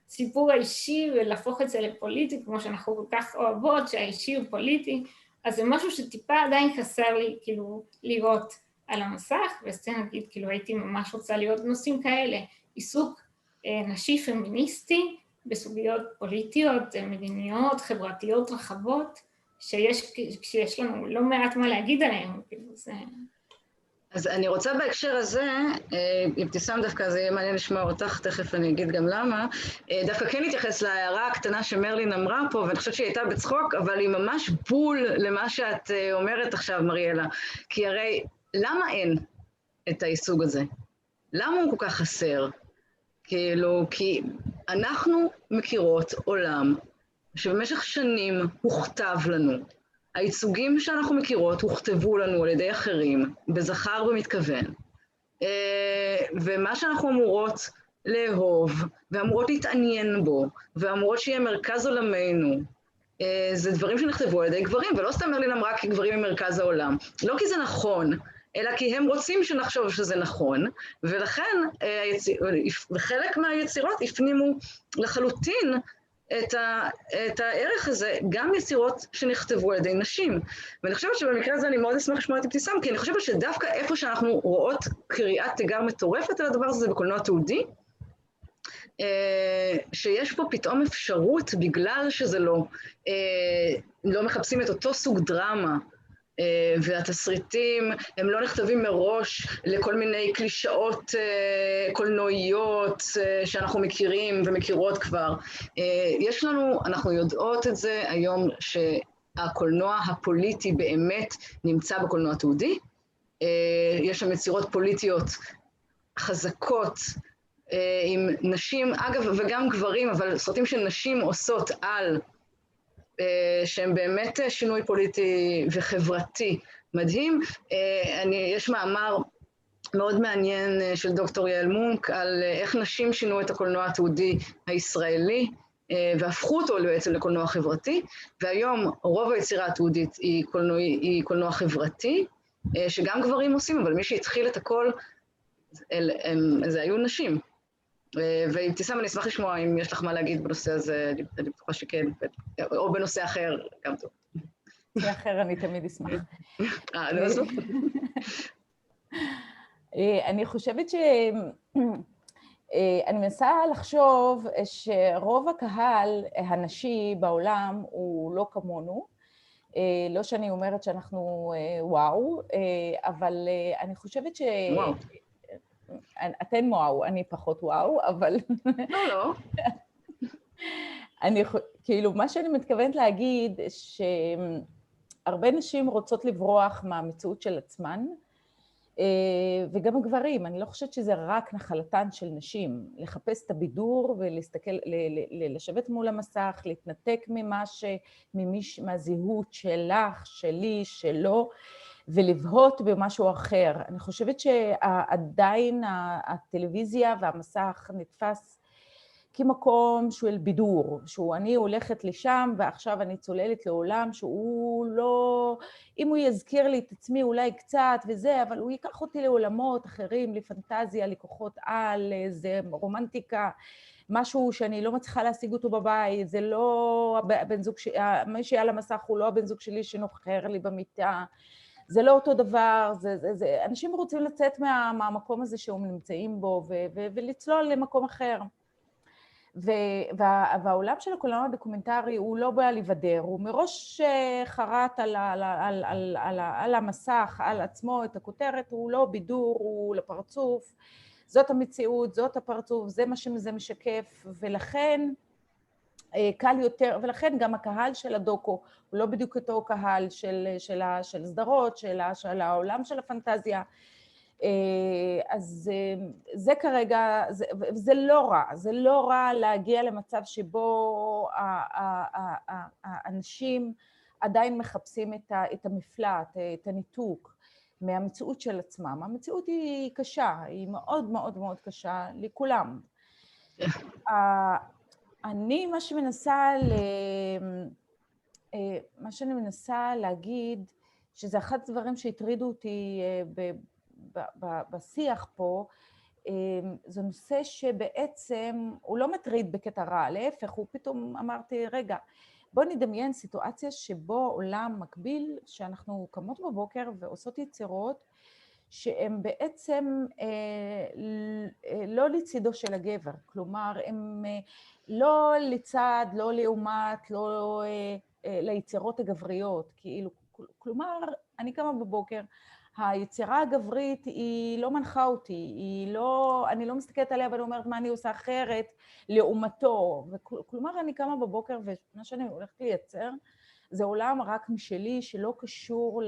הסיפור האישי ולהפוך את זה לפוליטי, כמו שאנחנו כל כך אוהבות, שהאישי הוא פוליטי, אז זה משהו שטיפה עדיין חסר לי כאילו לראות על המסך, וזה נגיד כאילו הייתי ממש רוצה לראות נושאים כאלה, עיסוק נשי פמיניסטי בסוגיות פוליטיות, מדיניות, חברתיות רחבות, שיש לנו לא מעט מה להגיד עליהם, כאילו זה... אז אני רוצה בהקשר הזה, אבתיסאם דווקא זה יהיה מעניין לשמוע אותך, תכף אני אגיד גם למה, דווקא כן להתייחס להערה הקטנה שמרלין אמרה פה, ואני חושבת שהיא הייתה בצחוק, אבל היא ממש בול למה שאת אומרת עכשיו, מריאלה, כי הרי למה אין את הייצוג הזה? למה הוא כל כך חסר? כאילו, כי אנחנו מכירות עולם שבמשך שנים הוכתב לנו, הייצוגים שאנחנו מכירות הוכתבו לנו על ידי אחרים, בזכר במתכוון, ומה שאנחנו אמורות לאהוב, ואמורות להתעניין בו, ואמורות שיהיה מרכז עולמנו, זה דברים שנכתבו על ידי גברים, ולא סתם מרלין אמרה כי גברים הם מרכז העולם, לא כי זה נכון, אלא כי הם רוצים שנחשוב שזה נכון, ולכן חלק מהיצירות הפנימו לחלוטין את הערך הזה, גם יצירות שנכתבו על ידי נשים. ואני חושבת שבמקרה הזה אני מאוד אשמח לשמוע את אבתיסאם, כי אני חושבת שדווקא איפה שאנחנו רואות קריאת תיגר מטורפת על הדבר הזה, זה בקולנוע תיעודי, שיש פה פתאום אפשרות, בגלל שזה לא מחפשים את אותו סוג דרמה, והתסריטים הם לא נכתבים מראש לכל מיני קלישאות קולנועיות שאנחנו מכירים ומכירות כבר. אנחנו יודעות את זה היום שהקולנוע הפוליטי באמת נמצא בקולנוע תיעודי. יש שם יצירות פוליטיות חזקות עם נשים, אגב וגם גברים, אבל סרטים של נשים עושות על שהם באמת שינוי פוליטי וחברתי מדהים. יש מאמר מאוד מעניין של דוקטור יעל מונק על איך נשים שינו את הקולנוע התיעודי הישראלי, והפכו אותו בעצם לקולנוע חברתי, והיום רוב היצירה התיעודית היא קולנוע חברתי, שגם גברים עושים, אבל מי שהתחיל את הכל זה היו נשים. ואבתיסאם, אני אשמח לשמוע אם יש לך מה להגיד בנושא הזה, אני בטוחה שכן, או בנושא אחר, גם טוב. בנושא אחר אני תמיד אשמח. אני חושבת אני מנסה לחשוב שרוב הקהל הנשי בעולם הוא לא כמונו, לא שאני אומרת שאנחנו וואו, אבל אני חושבת וואו. אתן וואו, אני פחות וואו, אבל... לא. כאילו, מה שאני מתכוונת להגיד, שהרבה נשים רוצות לברוח מהמציאות של עצמן, וגם הגברים, אני לא חושבת שזה רק נחלתן של נשים, לחפש את הבידור ולהסתכל, לשבת מול המסך, להתנתק מהזהות שלך, שלי, שלו, ולבהות במשהו אחר. אני חושבת שעדיין הטלוויזיה והמסך נתפס כמקום של בידור, שהוא אני הולכת לשם ועכשיו אני צוללת לעולם שהוא לא, אם הוא יזכיר לי את עצמי אולי קצת וזה, אבל הוא ייקח אותי לעולמות אחרים, לפנטזיה, לכוחות על, זה רומנטיקה, משהו שאני לא מצליחה להשיג אותו בבית, זה לא הבן זוג, מי שעל המסך הוא לא הבן זוג שלי שנוחר לי במיטה, זה לא אותו דבר, אנשים רוצים לצאת מהמקום הזה שהם נמצאים בו ולצלול למקום אחר. והעולם של הקולנוע הדוקומנטרי הוא לא בא לבדר, הוא מראש חרט על המסך, על עצמו את הכותרת, הוא לא בידור, הוא לפרצוף, זאת המציאות, זאת הפרצוף, זה מה שזה משקף, ולכן קל יותר, ולכן גם הקהל של הדוקו הוא לא בדיוק אותו קהל של סדרות, של העולם של הפנטזיה, אז זה כרגע, זה לא רע, זה לא רע להגיע למצב שבו האנשים עדיין מחפשים את המפלט, את הניתוק מהמציאות של עצמם. המציאות היא קשה, היא מאוד מאוד מאוד קשה לכולם. מה שאני מנסה להגיד, שזה אחד הדברים שהטרידו אותי בשיח פה, זה נושא שבעצם הוא לא מטריד בקטע רע, להפך, הוא פתאום אמרתי, רגע, בוא נדמיין סיטואציה שבו עולם מקביל, שאנחנו קמות בבוקר ועושות יצירות, שהן בעצם לא לצידו של הגבר, כלומר, הם לא לצד, לא לעומת, לא ליצירות הגבריות, כאילו, כלומר, אני קמה בבוקר, היצירה הגברית היא לא מנחה אותי, אני לא מסתכלת עליה ואני אומרת מה אני עושה אחרת לעומתו, כלומר אני קמה בבוקר ומה שאני הולכת לייצר זה עולם רק משלי שלא קשור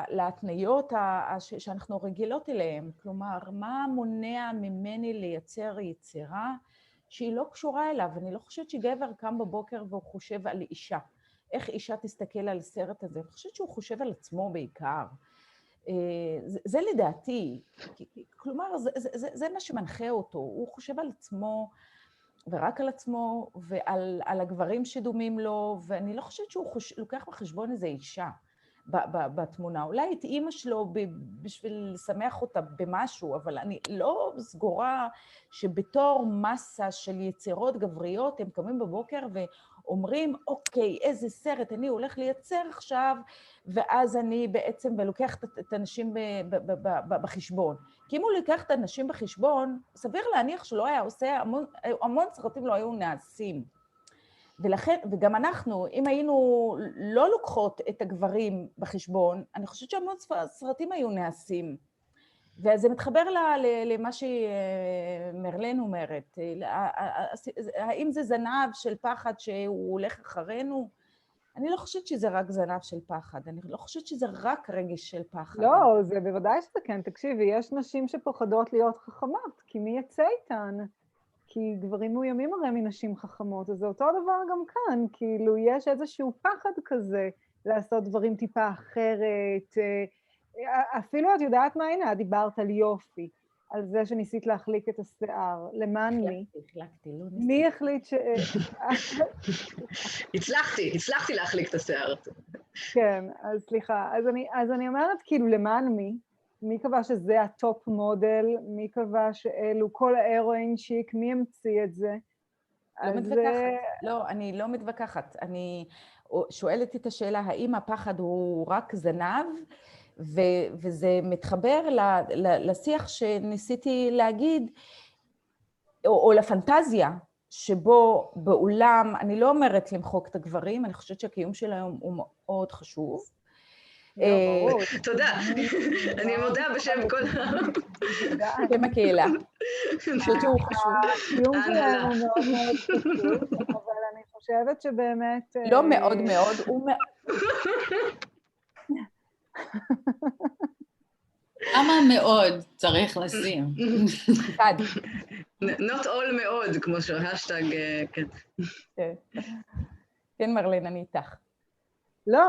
להתניות שאנחנו רגילות אליהן, כלומר מה מונע ממני לייצר יצירה שהיא לא קשורה אליו, אני לא חושבת שגבר קם בבוקר והוא חושב על אישה, איך אישה תסתכל על הסרט הזה, אני חושבת שהוא חושב על עצמו בעיקר, זה לדעתי, כלומר זה מה שמנחה אותו, הוא חושב על עצמו ורק על עצמו ועל הגברים שדומים לו, ואני לא חושבת שהוא לוקח בחשבון איזה אישה בתמונה, אולי את אימא שלו בשביל לשמח אותה במשהו, אבל אני לא סגורה שבתור מסה של יצירות גבריות הם קמים בבוקר אומרים, אוקיי, איזה סרט אני הולך לייצר עכשיו, ואז אני בעצם לוקח את האנשים בחשבון. כי אם הוא לוקח את האנשים בחשבון, סביר להניח שלא היה עושה, המון סרטים לא היו נעשים. ולכן, וגם אנחנו, אם היינו לא לוקחות את הגברים בחשבון, אני חושבת שהמון סרטים היו נעשים. ואז זה מתחבר למה שמרלן אומרת, האם זה זנב של פחד שהוא הולך אחרינו? אני לא חושבת שזה רק זנב של פחד, אני לא חושבת שזה רק רגש של פחד. לא, זה בוודאי שזה כן, תקשיבי, יש נשים שפוחדות להיות חכמות, כי מי יצא איתן? כי גברים מאוימים הרי מנשים חכמות, אז זה אותו דבר גם כאן, כאילו יש איזשהו פחד כזה לעשות דברים טיפה אחרת, אפילו את יודעת מה, הנה, דיברת על יופי, על זה שניסית להחליק את השיער, למען מי? החלקתי, לא ניסית. מי החליט ש... הצלחתי להחליק את השיער. כן, אז סליחה, אז אני אומרת כאילו למען מי? מי קבע שזה הטופ מודל? מי קבע שאלו כל האירואין שיק? מי המציא את זה? לא מתווכחת. לא, אני לא מתווכחת. אני שואלת את השאלה, האם הפחד הוא רק זנב, וזה מתחבר לשיח שניסיתי להגיד, או לפנטזיה, שבו בעולם, אני לא אומרת למחוק את הגברים, אני חושבת שהקיום שלהם הוא מאוד חשוב. תודה, אני מודה בשם כל בשם הקהילה. אני חושבת שהוא חשוב. הקיום שלהם הוא מאוד מאוד חשוב, אבל אני חושבת שבאמת... לא מאוד מאוד, הוא מאוד... כמה מאוד צריך לשים? אחד. Not all מאוד, כמו שהשטג, כן. כן, מרלן, אני איתך. לא,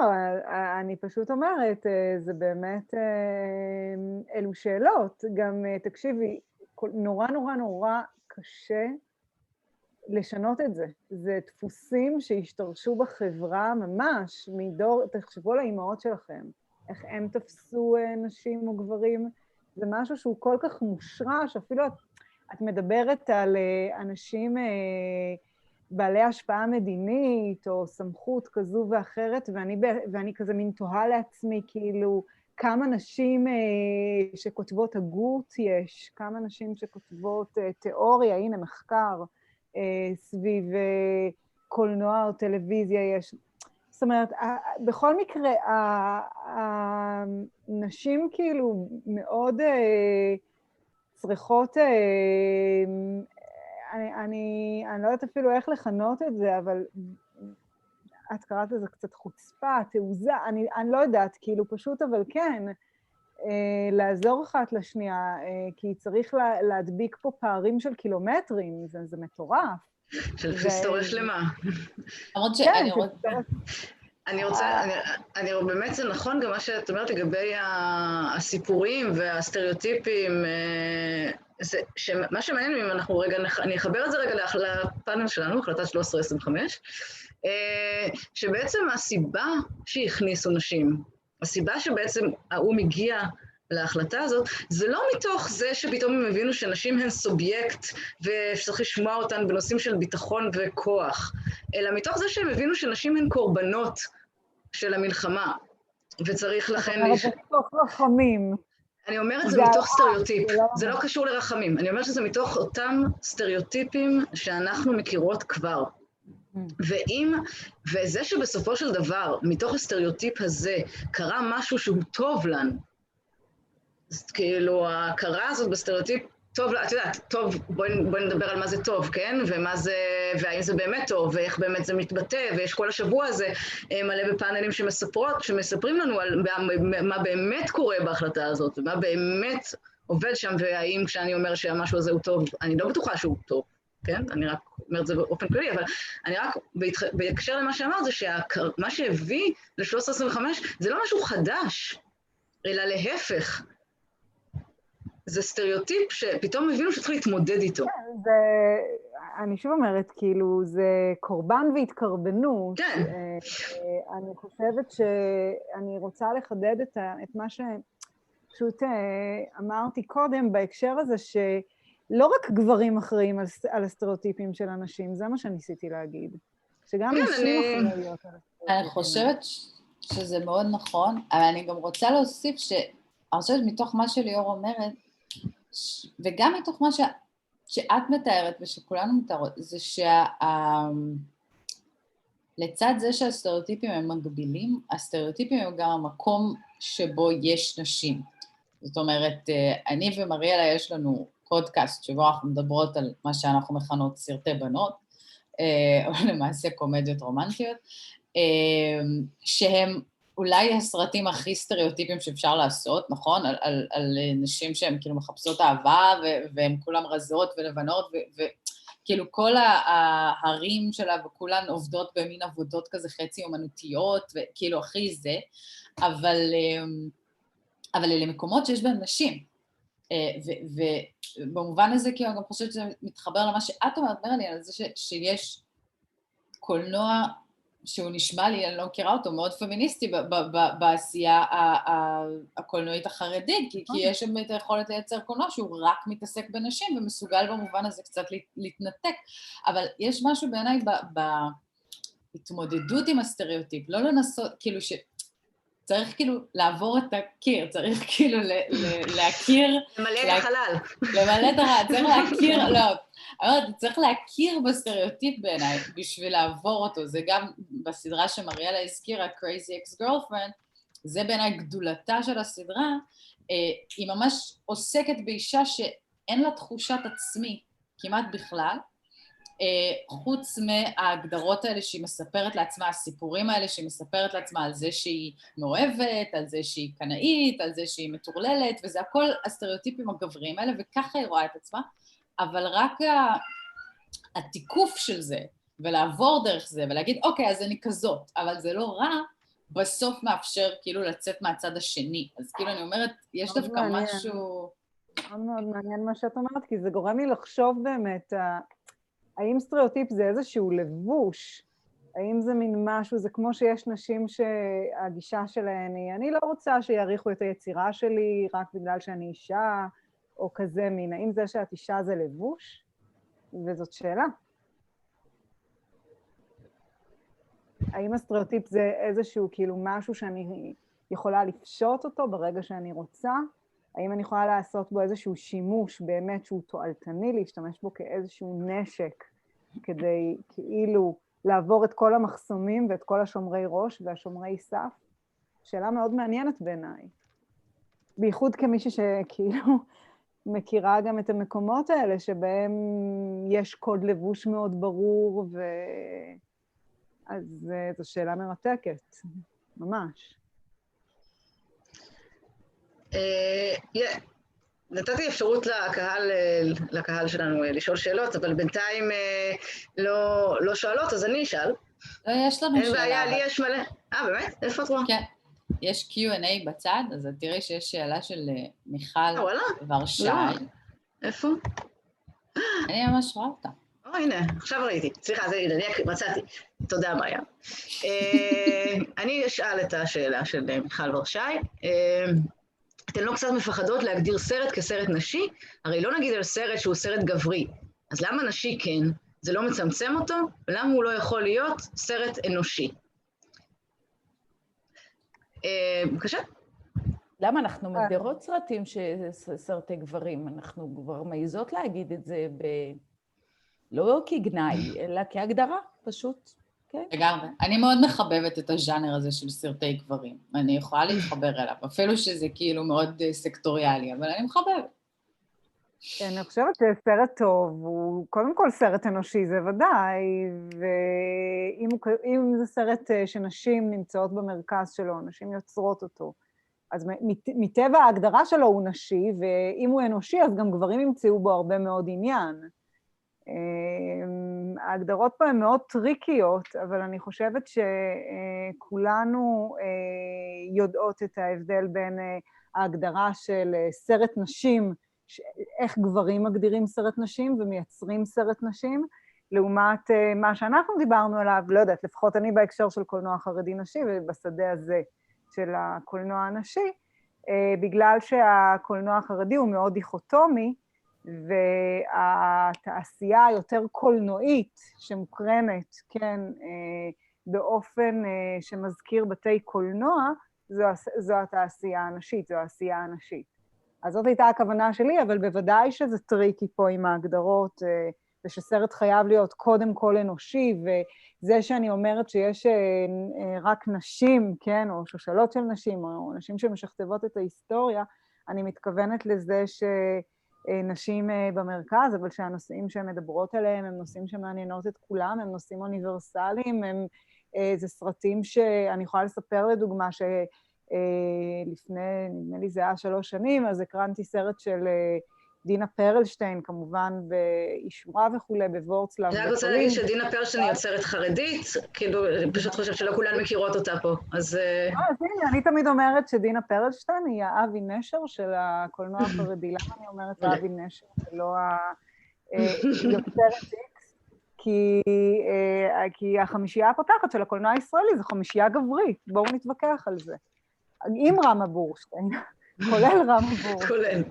אני פשוט אומרת, זה באמת, אלו שאלות. גם, תקשיבי, נורא נורא נורא קשה לשנות את זה. זה דפוסים שהשתרשו בחברה ממש מדור, תחשבו על האימהות שלכם. איך הם תפסו נשים או גברים, זה משהו שהוא כל כך מושרש, אפילו את מדברת על אנשים בעלי השפעה מדינית, או סמכות כזו ואחרת, ואני כזה מין תוהה לעצמי, כאילו, כמה נשים שכותבות הגות יש, כמה נשים שכותבות תיאוריה, הנה מחקר, סביב קולנוע או טלוויזיה יש, זאת אומרת, בכל מקרה, הנשים כאילו מאוד צריכות, אני לא יודעת אפילו איך לכנות את זה, אבל את קראת לזה קצת חוצפה, תעוזה, אני לא יודעת, כאילו פשוט, אבל כן, לעזור אחת לשנייה, כי צריך להדביק פה פערים של קילומטרים, זה מטורף. של היסטוריה שלמה. אני באמת זה נכון גם מה שאת אומרת לגבי הסיפורים והסטריאוטיפים, מה שמעניין אם אנחנו רגע, אני אחבר את זה רגע לפאנל שלנו, החלטת 1325, שבעצם הסיבה שהכניסו נשים, הסיבה שבעצם האו"ם הגיע להחלטה הזאת, זה לא מתוך זה שפתאום הם הבינו שנשים הן סובייקט ושצריך לשמוע אותן בנושאים של ביטחון וכוח, אלא מתוך זה שהם הבינו שנשים הן קורבנות של המלחמה, וצריך לכן... אבל זה מתוך רחמים. אני אומרת זה מתוך סטריאוטיפ, זה לא קשור לרחמים, אני אומרת שזה מתוך אותם סטריאוטיפים שאנחנו מכירות כבר. וזה שבסופו של דבר, מתוך הסטריאוטיפ הזה, קרה משהו שהוא טוב לנו, אז כאילו, ההכרה הזאת בסטריאוטיפ, טוב, את יודעת, טוב, בואי נדבר על מה זה טוב, כן? ומה זה, והאם זה באמת טוב, ואיך באמת זה מתבטא, ויש כל השבוע הזה מלא בפאנלים שמספרים לנו על מה באמת קורה בהחלטה הזאת, ומה באמת עובד שם, והאם כשאני אומר שהמשהו הזה הוא טוב, אני לא בטוחה שהוא טוב, כן? אני רק אומרת את זה באופן כללי, אבל אני רק, בהקשר למה שאמרת, זה שמה שהביא ל-1325 זה לא משהו חדש, אלא להפך, זה סטריאוטיפ שפתאום הבינו שצריך להתמודד איתו. אני שוב אומרת, כאילו, זה קורבן והתקרבנות. כן. אני חושבת שאני רוצה לחדד את מה שפשוט אמרתי קודם, בהקשר הזה שלא רק גברים אחראים על הסטריאוטיפים של אנשים, זה מה שניסיתי להגיד. שגם נשים אחראים להיות על הסטריאוטיפים. אני חושבת שזה מאוד נכון, אבל אני גם רוצה להוסיף אני חושבת מתוך מה שליאור אומרת, וגם מתוך מה שאת מתארת ושכולנו מתארות, זה לצד זה שהסטריאוטיפים הם מגבילים, הסטריאוטיפים הם גם המקום שבו יש נשים. זאת אומרת, אני ומריאלה יש לנו פודקאסט שבו אנחנו מדברות על מה שאנחנו מכנות סרטי בנות, או למעשה קומדיות רומנטיות, שהם אולי הסרטים הכי סטריאוטיפיים שאפשר לעשות, נכון? על נשים שהן כאילו מחפשות אהבה, והן כולם רזות ולבנות, כאילו כל ההרים שלה וכולן עובדות במין עבודות כזה חצי אומנותיות, וכאילו הכי זה, אבל אלה מקומות שיש בהם נשים. ובמובן הזה, כאילו, אני גם חושבת שזה מתחבר למה שאת אומרת, מרלי, על זה שיש קולנוע שהוא נשמע לי, אני לא מכירה אותו, מאוד פמיניסטי בעשייה הקולנועית החרדית, כי יש שם את היכולת לייצר קולנוע שהוא רק מתעסק בנשים ומסוגל במובן הזה קצת להתנתק, אבל יש משהו בעיניי בהתמודדות עם הסטריאוטיפ, לא לנסות, כאילו צריך כאילו לעבור את הקיר, צריך כאילו להכיר... למלא את החלל. למלא את החלל, צריך להכיר, לא, אבל צריך להכיר בסטריאוטיפ בעיניי בשביל לעבור אותו, זה גם בסדרה שמריאלה הזכירה, Crazy Ex-Girlfriend, זה בעיניי גדולתה של הסדרה, היא ממש עוסקת באישה שאין לה תחושת עצמי כמעט בכלל, חוץ מההגדרות האלה שהיא מספרת לעצמה, הסיפורים האלה שהיא מספרת לעצמה על זה שהיא מאוהבת, על זה שהיא קנאית, על זה שהיא מטורללת, וזה הכל הסטריאוטיפים הגבריים האלה, וככה היא רואה את עצמה, אבל רק התיקוף של זה, ולעבור דרך זה, ולהגיד, אוקיי, אז אני כזאת, אבל זה לא רע, בסוף מאפשר כאילו לצאת מהצד השני. אז כאילו אני אומרת, יש דווקא משהו... מאוד מאוד מעניין מה שאת אומרת, כי זה גורם לי לחשוב באמת, האם סטריאוטיפ זה איזשהו לבוש? האם זה מין משהו, זה כמו שיש נשים שהגישה שלהן היא, אני לא רוצה שיעריכו את היצירה שלי רק בגלל שאני אישה, או כזה מין, האם זה שאת אישה זה לבוש? וזאת שאלה. האם הסטריאוטיפ זה איזשהו כאילו משהו שאני יכולה לפשוט אותו ברגע שאני רוצה? האם אני יכולה לעשות בו איזשהו שימוש באמת שהוא תועלתני, להשתמש בו כאיזשהו נשק, כדי כאילו לעבור את כל המחסומים ואת כל השומרי ראש והשומרי סף? שאלה מאוד מעניינת בעיניי. בייחוד כמישהי שכאילו מכירה גם את המקומות האלה, שבהם יש קוד לבוש מאוד ברור, אז זו שאלה מרתקת, ממש. נתתי אפשרות לקהל שלנו לשאול שאלות, אבל בינתיים לא שואלות, אז אני אשאל. לא, יש לנו שאלה. אין בעיה, לי יש מלא. באמת? איפה את רואה? כן, יש Q&A בצד, אז תראי שיש שאלה של מיכל ורשי. איפה? אני ממש רואה אותה. הנה, עכשיו ראיתי. סליחה, זה אני מצאתי. תודה, מאיה. אני אשאל את השאלה של מיכל ורשי. אתן לא קצת מפחדות להגדיר סרט כסרט נשי? הרי לא נגיד על סרט שהוא סרט גברי. אז למה נשי כן? זה לא מצמצם אותו? ולמה הוא לא יכול להיות סרט אנושי? בבקשה. למה אנחנו מגדירות סרטים שסרטי גברים? אנחנו כבר מעיזות להגיד את זה לא כגנאי, אלא כהגדרה, פשוט. לגמרי. אני מאוד מחבבת את הז'אנר הזה של סרטי גברים. אני יכולה להתחבר אליו, אפילו שזה כאילו מאוד סקטוריאלי, אבל אני מחבבת. כן, אני חושבת שסרט טוב הוא קודם כל סרט אנושי, זה ודאי, ואם זה סרט שנשים נמצאות במרכז שלו, נשים יוצרות אותו, אז מטבע ההגדרה שלו הוא נשי, ואם הוא אנושי אז גם גברים ימצאו בו הרבה מאוד עניין. ההגדרות פה הן מאוד טריקיות, אבל אני חושבת שכולנו יודעות את ההבדל בין ההגדרה של סרט נשים, איך גברים מגדירים סרט נשים ומייצרים סרט נשים, לעומת מה שאנחנו דיברנו עליו, לא יודעת, לפחות אני בהקשר של קולנוע חרדי נשי, ובשדה הזה של הקולנוע הנשי, בגלל שהקולנוע החרדי הוא מאוד דיכוטומי, והתעשייה היותר קולנועית שמוקרנת, כן, באופן שמזכיר בתי קולנוע, זו התעשייה הנשית, זו העשייה הנשית. אז זאת הייתה הכוונה שלי, אבל בוודאי שזה טריקי פה עם ההגדרות, ושסרט חייב להיות קודם כל אנושי, וזה שאני אומרת שיש רק נשים, כן, או שושלות של נשים, או נשים שמשכתבות את ההיסטוריה, אני מתכוונת לזה נשים במרכז, אבל שהנושאים שהן מדברות עליהם הם נושאים שמעניינות את כולם, הם נושאים אוניברסליים, זה סרטים שאני יכולה לספר לדוגמה שלפני, נדמה לי זה היה 3 שנים, אז הקרנתי סרט של דינה פרלשטיין, כמובן באישורה וכולי, בוורצלב. אני רק רוצה להגיד שדינה פרלשטיין היא יוצרת חרדית, כאילו, אני פשוט חושבת שלא כולן מכירות אותה פה, אז... אז הנה, אני תמיד אומרת שדינה פרלשטיין היא האבי נשר של הקולנוע החרדי. למה אני אומרת האבי נשר ולא היוצרת איקס? כי החמישייה הפותחת של הקולנוע הישראלי זה חמישייה גברית, בואו נתווכח על זה. עם רמה בורשטיין, כולל רמה בורשטיין. כולל.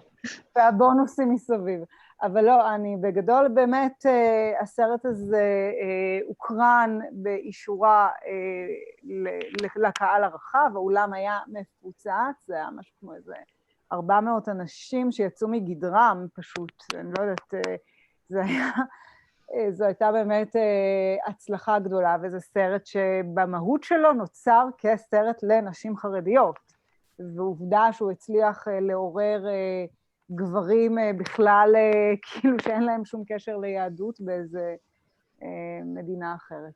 והבונוסים מסביב. אבל לא, אני בגדול באמת, הסרט הזה הוקרן באישורה לקהל הרחב, האולם היה מפוצץ, זה היה משהו כמו איזה 400 אנשים שיצאו מגדרם פשוט, אני לא יודעת, זו הייתה באמת הצלחה גדולה, וזה סרט שבמהות שלו נוצר כסרט לנשים חרדיות, ועובדה שהוא הצליח לעורר גברים בכלל, כאילו שאין להם שום קשר ליהדות באיזה מדינה אחרת.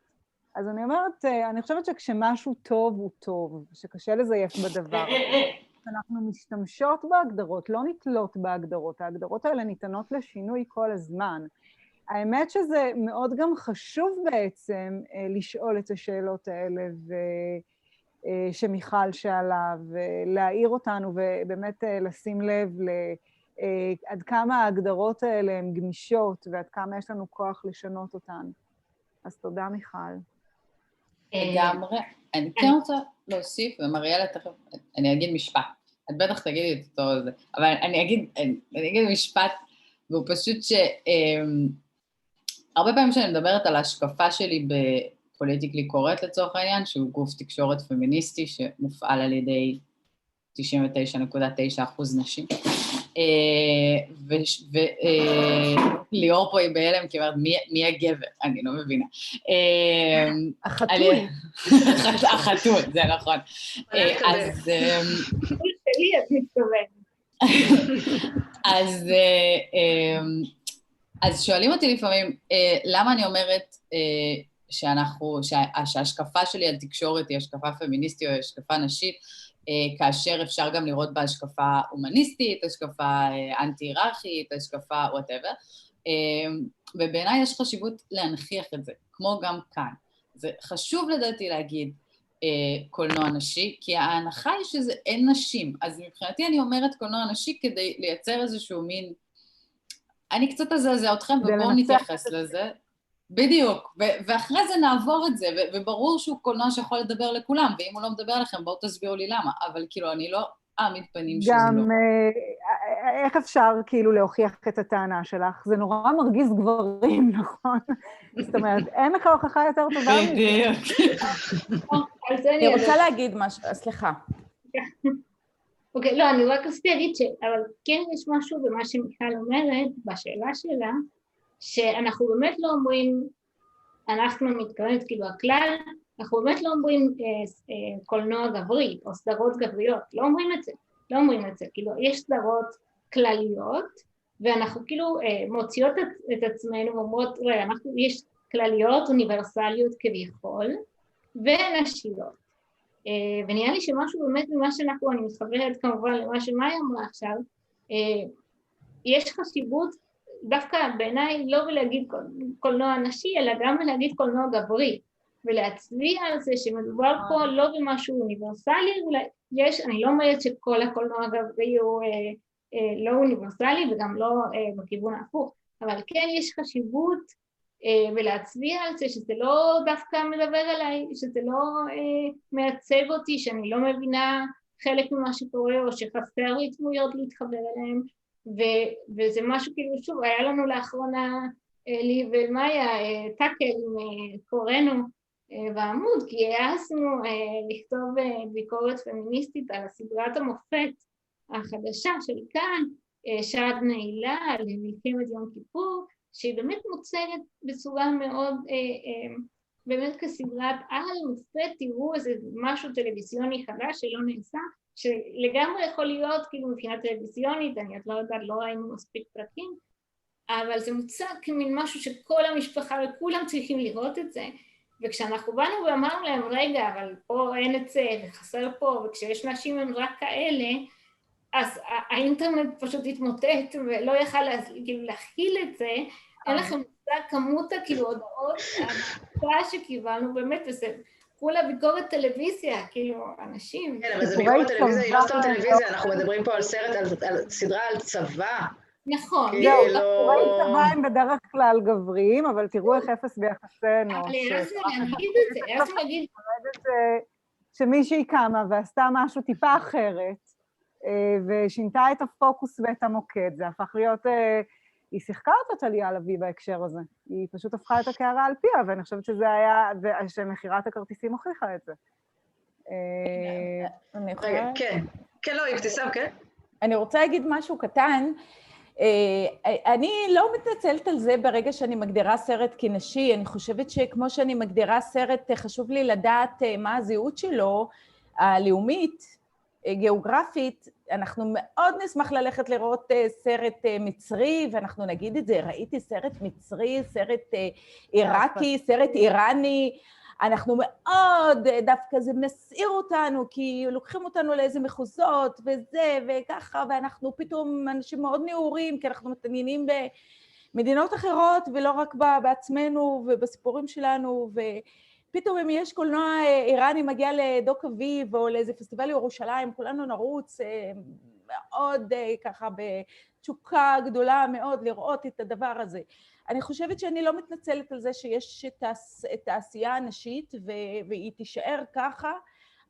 אז אני אומרת, אני חושבת שכשמשהו טוב הוא טוב, שקשה לזייף בדבר הזה, אנחנו משתמשות בהגדרות, לא נתלות בהגדרות, ההגדרות האלה ניתנות לשינוי כל הזמן. האמת שזה מאוד גם חשוב בעצם לשאול את השאלות האלה, שמיכל שאלה, ולהעיר אותנו, ובאמת לשים לב עד כמה ההגדרות האלה הן גמישות, ועד כמה יש לנו כוח לשנות אותן. אז תודה, מיכל. לגמרי. אני כן רוצה להוסיף, ומריאלה תכף, אני אגיד משפט. את בטח תגידי את אותו הזה, אבל אני אגיד משפט, והוא פשוט הרבה פעמים שאני מדברת על ההשקפה שלי בפוליטיקלי קורקט לצורך העניין, שהוא גוף תקשורת פמיניסטי שמופעל על ידי 99.9% נשים. וליאור פה היא בהלם, כי אומרת, מי הגבר? אני לא מבינה. החתול. החתול, זה נכון. אז... שלי את מתכוונת. אז שואלים אותי לפעמים, למה אני אומרת שההשקפה שלי על תקשורת היא השקפה פמיניסטית או השקפה נשית, כאשר אפשר גם לראות בה השקפה הומניסטית, השקפה אנטי-היררכית, השקפה whatever, ובעיניי יש חשיבות להנכיח את זה, כמו גם כאן. זה חשוב לדעתי להגיד קולנוע נשי, כי ההנחה היא שזה אין נשים, אז מבחינתי אני אומרת קולנוע נשי כדי לייצר איזשהו מין, אני קצת אזעזע אתכם ובואו נתייחס לזה. בדיוק, ואחרי זה נעבור את זה, וברור שהוא קולנוע שיכול לדבר לכולם, ואם הוא לא מדבר לכם, בואו תסבירו לי למה, אבל כאילו אני לא אעמיד פנים שזה לא. גם איך אפשר כאילו להוכיח את הטענה שלך? זה נורא מרגיז גברים, נכון? זאת אומרת, אין לך הוכחה יותר טובה מזה. בדיוק. אני רוצה להגיד משהו, סליחה. אוקיי, לא, אני רק רציתי להגיד אבל כן יש משהו במה שמיכל אומרת, בשאלה שלה, שאנחנו באמת לא אומרים, אנחנו מתכוונת כאילו הכלל, אנחנו באמת לא אומרים קולנוע גברי או סדרות גבריות, לא אומרים את זה, כאילו יש סדרות כלליות, ואנחנו כאילו מוציאות את עצמנו ואומרות, יש כלליות, אוניברסליות כביכול, ונשיות. ונראה לי שמשהו באמת ממה שאנחנו, אני מתחברת כמובן למה שמאיה אמרה עכשיו, יש חשיבות, דווקא בעיניי לא בלהגיד קולנוע נשי, אלא גם בלהגיד קולנוע גברי, ולהצביע על זה שמדובר פה לא במשהו אוניברסלי, אולי יש, אני לא אומרת שכל הקולנוע הגברי הוא לא אוניברסלי וגם לא בכיוון ההפוך, אבל כן יש חשיבות ולהצביע על זה שזה לא דווקא מדבר עליי, שזה לא מעצב אותי, שאני לא מבינה חלק ממה שקורה או שחסר לי דמויות להתחבר אליהם, וזה משהו כאילו, שוב, היה לנו לאחרונה לי ומאיה טאקל עם קוראנו בעמוד, כי העזנו לכתוב ביקורת פמיניסטית על הסדרת המופת החדשה של כאן, שעד נעילה למלחמת יום כיפור, שהיא באמת מוצגת בצורה מאוד, באמת כסדרת על מופת, תראו איזה משהו טלוויזיוני חדש שלא נעשה, שלגמרי יכול להיות כאילו מבחינה טלוויזיונית, אני לא יודעת, לא ראינו מספיק פרקים, אבל זה מוצג כמין משהו שכל המשפחה וכולם צריכים לראות את זה, וכשאנחנו באנו ואמרנו להם, רגע, אבל פה אין את זה וחסר פה, וכשיש נשים הם רק כאלה, אז האינטרנט פשוט התמוטט ולא יכל להכיל את זה, אין לכם כמות כאילו הודעות, המחצה שקיבלנו באמת, וזה כולה ביקורת טלוויזיה, כאילו אנשים. כן, אבל זה ביקורת טלוויזיה, היא לא סתם טלוויזיה, אנחנו מדברים פה על סדרה על צבא. נכון. זהו, סיפורי צבא הם בדרך כלל גבריים, אבל תראו איך אפס ביחסנו. אבל העזנו להגיד את זה, העזנו להגיד... שמישהי קמה ועשתה משהו טיפה אחרת, ושינתה את הפוקוס ואת המוקד, זה הפך להיות... היא שיחקה אותה טליה לביא בהקשר הזה. היא פשוט הפכה את הקערה על פיה, ואני חושבת שזה היה... שמכירת הכרטיסים הוכיחה את זה. רגע, כן. כן, לא, אבתיסאם, כן. אני רוצה להגיד משהו קטן. אני לא מתנצלת על זה ברגע שאני מגדירה סרט כנשי, אני חושבת שכמו שאני מגדירה סרט, חשוב לי לדעת מה הזהות שלו, הלאומית, גיאוגרפית, אנחנו מאוד נשמח ללכת לראות סרט מצרי, ואנחנו נגיד את זה, ראיתי סרט מצרי, סרט עיראקי, סרט איראני, אנחנו מאוד, דווקא זה מסעיר אותנו, כי לוקחים אותנו לאיזה מחוזות וזה וככה, ואנחנו פתאום אנשים מאוד נאורים, כי אנחנו מתעניינים במדינות אחרות, ולא רק בעצמנו ובסיפורים שלנו, ופתאום אם יש קולנוע איראני מגיע לדוק אביב, או לאיזה פסטיבל ירושלים, כולנו נרוץ מאוד ככה בתשוקה גדולה מאוד לראות את הדבר הזה. אני חושבת שאני לא מתנצלת על זה שיש את העשייה הנשית, והיא תישאר ככה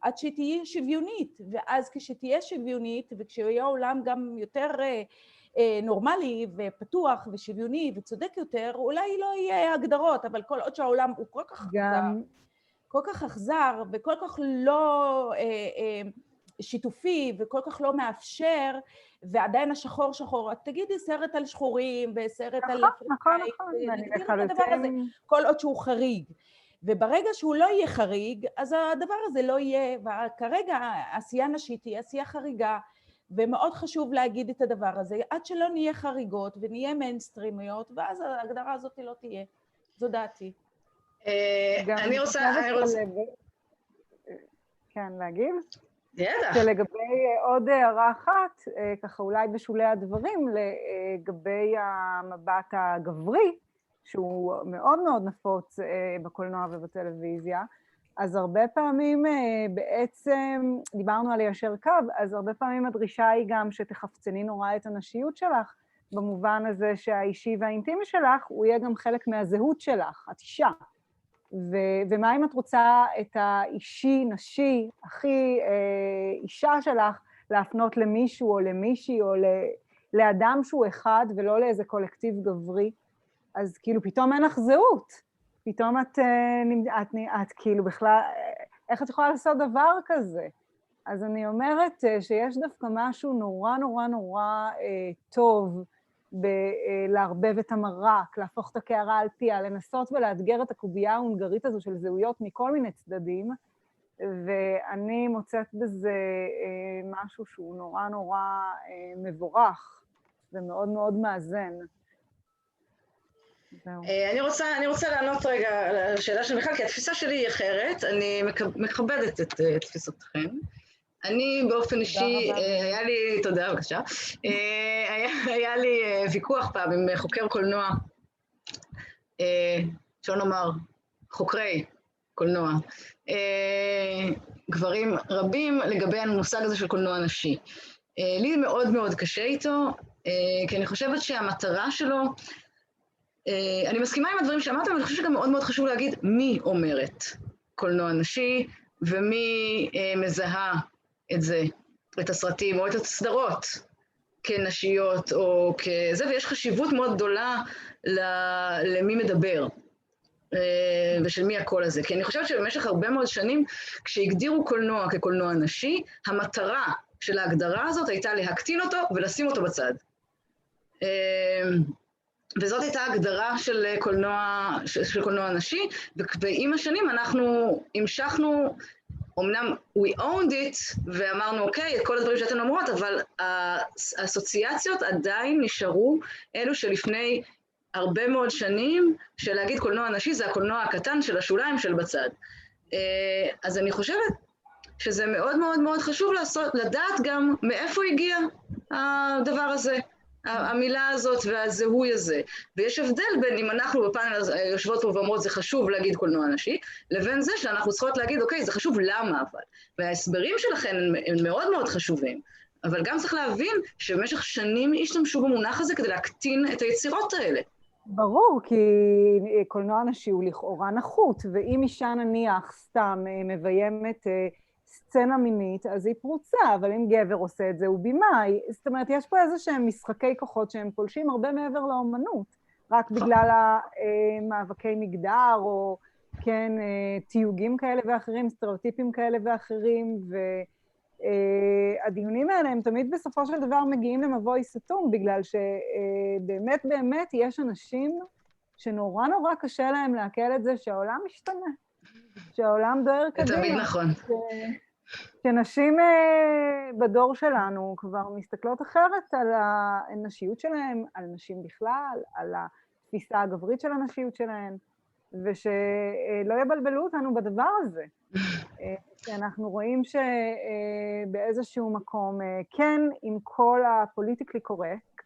עד שהיא תהיה שוויונית, ואז כשתהיה שוויונית, וכשיהיה עולם גם יותר נורמלי ופתוח ושוויוני וצודק יותר, אולי לא יהיה הגדרות, אבל כל עוד שהעולם הוא כל כך כל כך אכזר וכל כך לא שיתופי וכל כך לא מאפשר, ועדיין השחור שחור, תגידי סרט על שחורים וסרט על... נכון, כל עוד שהוא חריג. וברגע שהוא לא יהיה חריג, אז הדבר הזה לא יהיה, וכרגע העשייה נשית היא עשייה חריגה, ומאוד חשוב להגיד את הדבר הזה, עד שלא נהיה חריגות ונהיה מיינסטרימיות, ואז ההגדרה הזאת לא תהיה. זו דעתי. אני רוצה... כן, להגיב? ידע. שלגבי עוד הערה אחת, ככה אולי בשולי הדברים, לגבי המבט הגברי, שהוא מאוד מאוד נפוץ בקולנוע ובטלוויזיה, אז הרבה פעמים בעצם, דיברנו על ישר קו, אז הרבה פעמים הדרישה היא גם שתחפצני נורא את הנשיות שלך, במובן הזה שהאישי והאינטימי שלך, הוא יהיה גם חלק מהזהות שלך, את אישה. ומה אם את רוצה את האישי, נשי, הכי אישה שלך, להפנות למישהו או למישהי או לאדם שהוא אחד ולא לאיזה קולקטיב גברי, אז כאילו פתאום אין לך זהות, פתאום את כאילו בכלל, איך את יכולה לעשות דבר כזה? אז אני אומרת שיש דווקא משהו נורא נורא נורא טוב, בלערבב את המרק, להפוך את הקערה על פיה, לנסות ולאתגר את הקובייה ההונגרית הזו של זהויות מכל מיני צדדים, ואני מוצאת בזה משהו שהוא נורא נורא מבורך, ומאוד מאוד מאזן. אני רוצה לענות רגע על השאלה של מיכל, כי התפיסה שלי היא אחרת, אני מכבדת את תפיסותכם. אני באופן אישי, היה לי, תודה בבקשה, היה לי ויכוח פעם עם חוקר קולנוע, שלא נאמר, חוקרי קולנוע, גברים רבים לגבי המושג הזה של קולנוע נשי. לי מאוד מאוד קשה איתו, כי אני חושבת שהמטרה שלו, אני מסכימה עם הדברים שאמרתם, אבל אני חושבת שגם מאוד מאוד חשוב להגיד מי אומרת קולנוע נשי, ומי מזהה את זה, את הסרטים או את הסדרות כנשיות או כזה, ויש חשיבות מאוד גדולה למי מדבר ושל מי הקול הזה. כי אני חושבת שבמשך הרבה מאוד שנים, כשהגדירו קולנוע כקולנוע נשי, המטרה של ההגדרה הזאת הייתה להקטין אותו ולשים אותו בצד. וזאת הייתה הגדרה של קולנוע נשי, ועם השנים אנחנו המשכנו, אמנם we owned it, ואמרנו, אוקיי, את כל הדברים שאתן אומרות, אבל האסוציאציות עדיין נשארו אלו שלפני הרבה מאוד שנים, של להגיד קולנוע נשי, זה הקולנוע הקטן של השוליים של בצד. אז אני חושבת שזה מאוד מאוד מאוד חשוב לדעת גם מאיפה הגיע הדבר הזה, המילה הזאת והזהוי הזה. ויש הבדל בין אם אנחנו בפאנל יושבות פה ואומרות זה חשוב להגיד קולנוע נשי, לבין זה שאנחנו צריכות להגיד אוקיי, זה חשוב למה אבל. וההסברים שלכם הם מאוד מאוד חשובים, אבל גם צריך להבין שבמשך שנים השתמשו במונח הזה כדי להקטין את היצירות האלה. ברור, כי קולנוע נשי הוא לכאורה נחות, ואם אישה נניח סתם מביימת סצנה מינית, אז היא פרוצה, אבל אם גבר עושה את זה הוא בימאי. זאת אומרת, יש פה איזה שהם משחקי כוחות שהם פולשים הרבה מעבר לאומנות, רק בגלל המאבקי מגדר, או כן, תיוגים כאלה ואחרים, סטריאוטיפים כאלה ואחרים, והדיונים האלה הם תמיד בסופו של דבר מגיעים למבוי סתום, בגלל שבאמת באמת יש אנשים שנורא נורא קשה להם להקל את זה שהעולם משתנה, שהעולם דוהר קדימה. זה תמיד נכון. שנשים בדור שלנו כבר מסתכלות אחרת על הנשיות שלהם, על נשים בכלל, על התפיסה הגברית של הנשיות שלהן, ושלא יבלבלו אותנו בדבר הזה. אנחנו רואים שבאיזשהו מקום, כן, עם כל הפוליטיקלי קורקט,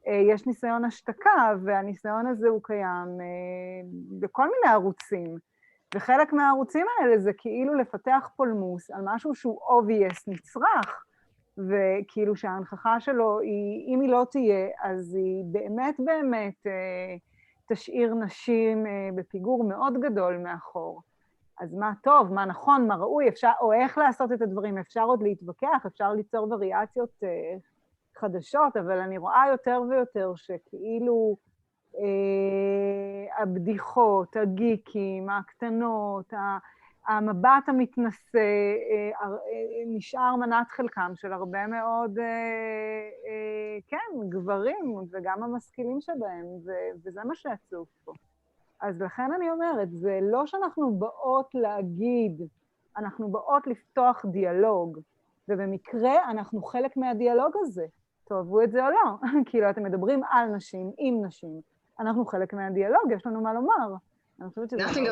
יש ניסיון השתקה, והניסיון הזה הוא קיים בכל מיני ערוצים. וחלק מהערוצים האלה זה כאילו לפתח פולמוס על משהו שהוא obvious, נצרך, וכאילו שההנכחה שלו, אם היא לא תהיה, אז היא באמת באמת תשאיר נשים בפיגור מאוד גדול מאחור. אז מה טוב, מה נכון, מה ראוי, אפשר, או איך לעשות את הדברים, אפשר עוד להתווכח, אפשר ליצור וריאציות חדשות, אבל אני רואה יותר ויותר שכאילו הבדיחות, הגיקים, הקטנות, המבט המתנשא, נשאר מנת חלקם של הרבה מאוד, כן, גברים, וגם המשכילים שבהם, וזה מה שעצוב פה. אז לכן אני אומרת, זה לא שאנחנו באות להגיד, אנחנו באות לפתוח דיאלוג, ובמקרה אנחנו חלק מהדיאלוג הזה. תאהבו את זה או לא, כאילו אתם מדברים על נשים, עם נשים. אנחנו חלק מהדיאלוג, יש לנו מה לומר. Nothing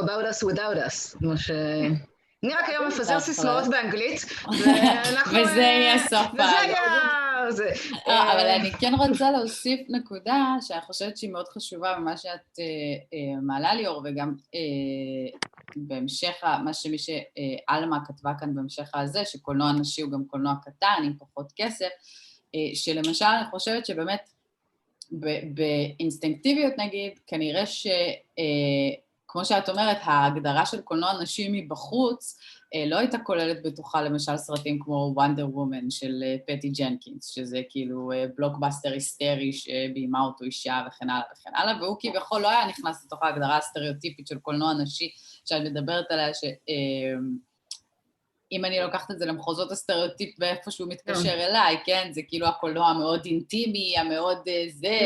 about us without us. אני רק היום מפזר סיסמאות באנגלית, וזה יהיה סוף. אבל אני כן רוצה להוסיף נקודה שאני חושבת שהיא מאוד חשובה במה שאת מעלה ליאור, וגם בהמשך, מי שאלמה כתבה כאן בהמשך הזה, שקולנוע נשי הוא גם קולנוע קטן עם פחות כסף, שלמשל אני חושבת שבאמת באינסטינקטיביות נגיד, כנראה שכמו שאת אומרת, ההגדרה של קולנוע נשי מבחוץ לא הייתה כוללת בתוכה למשל סרטים כמו וונדר וומן של פטי ג'נקינס, שזה כאילו בלוקבאסטר היסטרי שביימה אותו אישה וכן הלאה וכן הלאה, והוא כביכול לא היה נכנס לתוך ההגדרה הסטריאוטיפית של קולנוע נשי, שאת מדברת עליה אם אני לוקחת את זה למחוזות הסטריאוטיפ ואיפה שהוא מתקשר אליי, כן? זה כאילו הקולנוע המאוד אינטימי, המאוד זה,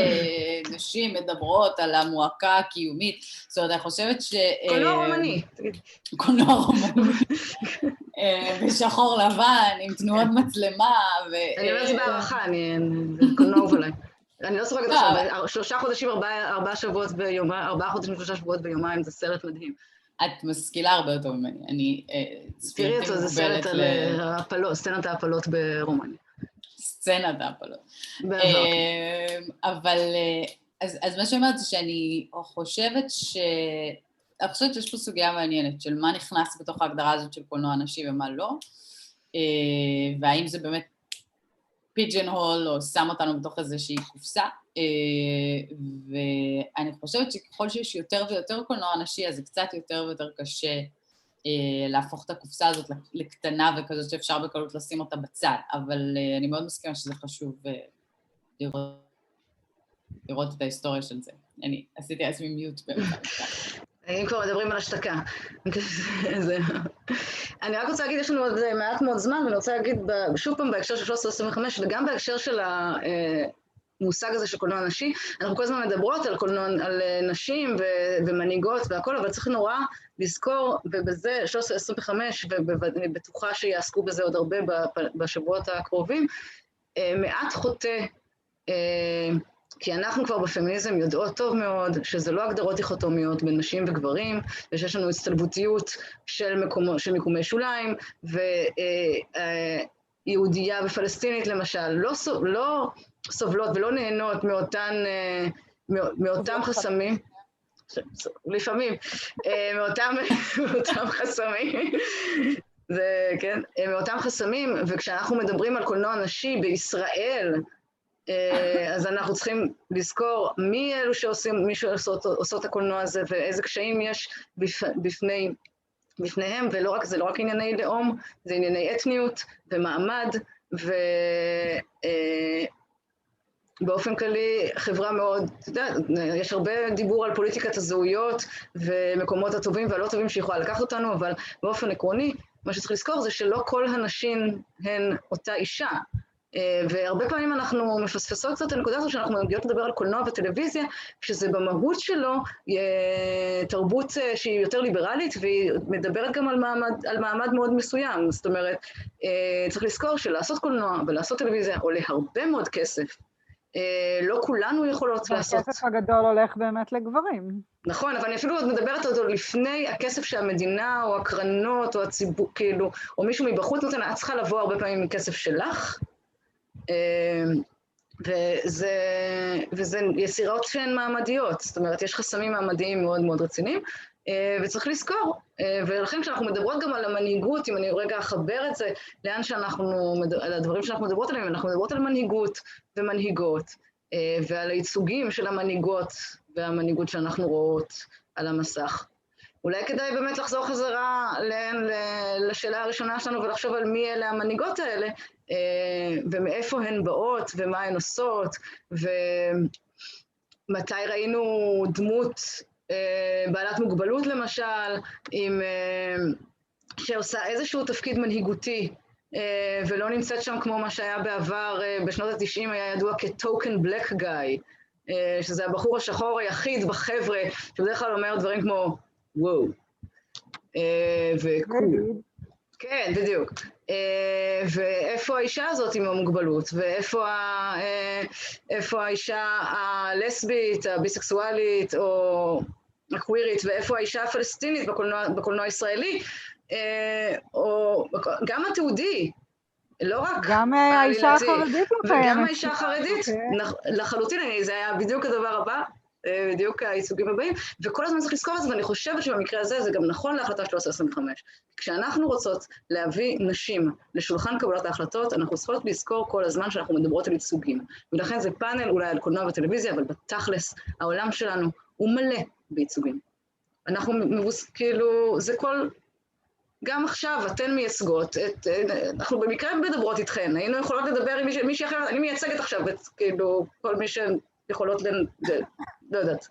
נשים מדברות על המועקה הקיומית. זאת אומרת, אני חושבת קולנוע רומני. קולנוע רומני. בשחור לבן, עם תנועות מצלמה. אני אומרת בהערכה, קולנוע אובלי. אני לא צוחקת עכשיו, 3 חודשים, 4 שבועות ביומיים, 4 חודשים, 3 שבועות ביומיים, זה סרט מדהים. את משכילה הרבה יותר ממני, אני תראי אותו, זה סרט על ההפלות, סצנת ההפלות ברומניה. סצנת ההפלות. אבל, אז מה שאומרת זה שאני חושבת שיש פה סוגיה מעניינת של מה נכנס בתוך ההגדרה הזאת של קולנוע נשי ומה לא, והאם זה באמת פיג'ן הול או שם אותנו בתוך איזושהי קופסה, ואני חושבת שככל שיש יותר ויותר קולנוע נשי, אז זה קצת יותר ויותר קשה להפוך את הקופסה הזאת לקטנה וכזאת שאפשר בקלות לשים אותה בצד, אבל אני מאוד מסכימה שזה חשוב לראות את ההיסטוריה של זה. אני עשיתי לעצמי מיוט באמת. אם כבר מדברים על השתקה. אני רק רוצה להגיד, יש לנו עוד מעט מאוד זמן, ואני רוצה להגיד שוב פעם בהקשר של 1325, וגם בהקשר של המושג הזה של קולנוע נשי, אנחנו כל הזמן מדברות על נשים ומנהיגות והכל, אבל צריך נורא לזכור, ובזה 1325, ואני בטוחה שיעסקו בזה עוד הרבה בשבועות הקרובים, מעט חוטא כי אנחנו כבר בפמיניזם יודעות טוב מאוד שזה לא הגדרות דיכוטומיות בין נשים וגברים, ושיש לנו הצטלבותיות של מיקומי שוליים, ויהודייה ופלסטינית למשל לא סובלות ולא נהנות מאותם חסמים, לפעמים, מאותם חסמים, כן, מאותם חסמים, וכשאנחנו מדברים על קולנוע נשי בישראל, אז אנחנו צריכים לזכור מי אלו שעושות הקולנוע הזה ואיזה קשיים יש בפניהם, זה לא רק ענייני לאום, זה ענייני אתניות ומעמד, ובאופן כללי חברה מאוד, יש הרבה דיבור על פוליטיקת הזהויות ומקומות הטובים והלא טובים שיכולה לקחת אותנו, אבל באופן עקרוני, מה שצריך לזכור זה שלא כל הנשים הן אותה אישה, והרבה פעמים אנחנו מפספסות קצת את הנקודה הזאת שאנחנו מגיעות לדבר על קולנוע וטלוויזיה, שזה במהות שלו תרבות שהיא יותר ליברלית, והיא מדברת גם על מעמד מאוד מסוים. זאת אומרת, צריך לזכור שלעשות קולנוע ולעשות טלוויזיה עולה הרבה מאוד כסף. לא כולנו יכולות לעשות. והכסף הגדול הולך באמת לגברים. נכון, אבל אני אפילו עוד מדברת אותו לפני הכסף שהמדינה או הקרנות או הציבור, כאילו, או מישהו מבחוץ נותן, את צריכה לבוא הרבה פעמים מכסף שלך, וזה יצירות שהן מעמדיות, זאת אומרת, יש חסמים מעמדיים מאוד מאוד רציניים, וצריך לזכור, ולכן כשאנחנו מדברות גם על המנהיגות, אם אני רגע אחבר את זה, לאן על הדברים שאנחנו מדברות עליהם, אנחנו מדברות על מנהיגות ומנהיגות, ועל הייצוגים של המנהיגות והמנהיגות שאנחנו רואות על המסך. אולי כדאי באמת לחזור חזרה לשאלה הראשונה שלנו ולחשוב על מי אלה המנהיגות האלה, ומאיפה הן באות ומה הן עושות, ומתי ראינו דמות בעלת מוגבלות למשל, שעושה איזשהו תפקיד מנהיגותי, ולא נמצאת שם כמו מה שהיה בעבר, בשנות ה-90 היה ידוע כ-token black guy, שזה הבחור השחור היחיד בחבר'ה, שבדרך כלל אומר דברים כמו וואו, וקול. כן, בדיוק. ואיפה האישה הזאת עם המוגבלות, ואיפה האישה הלסבית, הביסקסואלית, או הקווירית, ואיפה האישה הפלסטינית בקולנוע הישראלי, או גם התיעודי, לא רק גם האישה החרדית לא קיימת. וגם האישה החרדית, לחלוטין, זה היה בדיוק הדבר הבא, בדיוק הייצוגים הבאים, וכל הזמן צריך לזכור את זה, ואני חושבת שבמקרה הזה זה גם נכון להחלטה 1325. כשאנחנו רוצות להביא נשים לשולחן קבלת ההחלטות, אנחנו צריכות לזכור כל הזמן שאנחנו מדברות על ייצוגים. ולכן זה פאנל אולי על קולנוע וטלוויזיה, אבל בתכלס העולם שלנו הוא מלא בייצוגים. אנחנו כאילו, זה כל... גם עכשיו אתן מייצגות, אנחנו במקרה מדברות איתכן, היינו יכולות לדבר עם מישהי אחרת, אני מייצגת עכשיו את כאילו כל מי שיכולות, לא יודעת,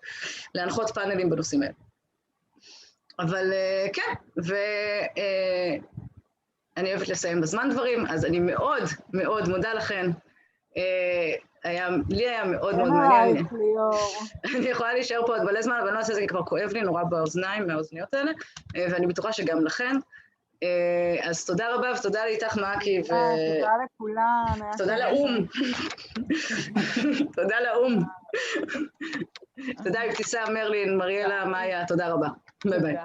להנחות פאנלים בנושאים האלה. אבל כן, ואני אוהבת לסיים בזמן דברים, אז אני מאוד מאוד מודה לכן, לי היה מאוד מאוד מעניין. אני יכולה להישאר פה עוד מלא זמן, אבל אני לא עושה את זה כי כבר כואב לי נורא באוזניים, מהאוזניות האלה, ואני בטוחה שגם לכן. אז תודה רבה ותודה לאיתך מעקי. תודה לכולם. תודה לאום. תודה לאום. תודה אבתיסאם, מרלין, מריאלה, מאיה, תודה רבה. ביי ביי.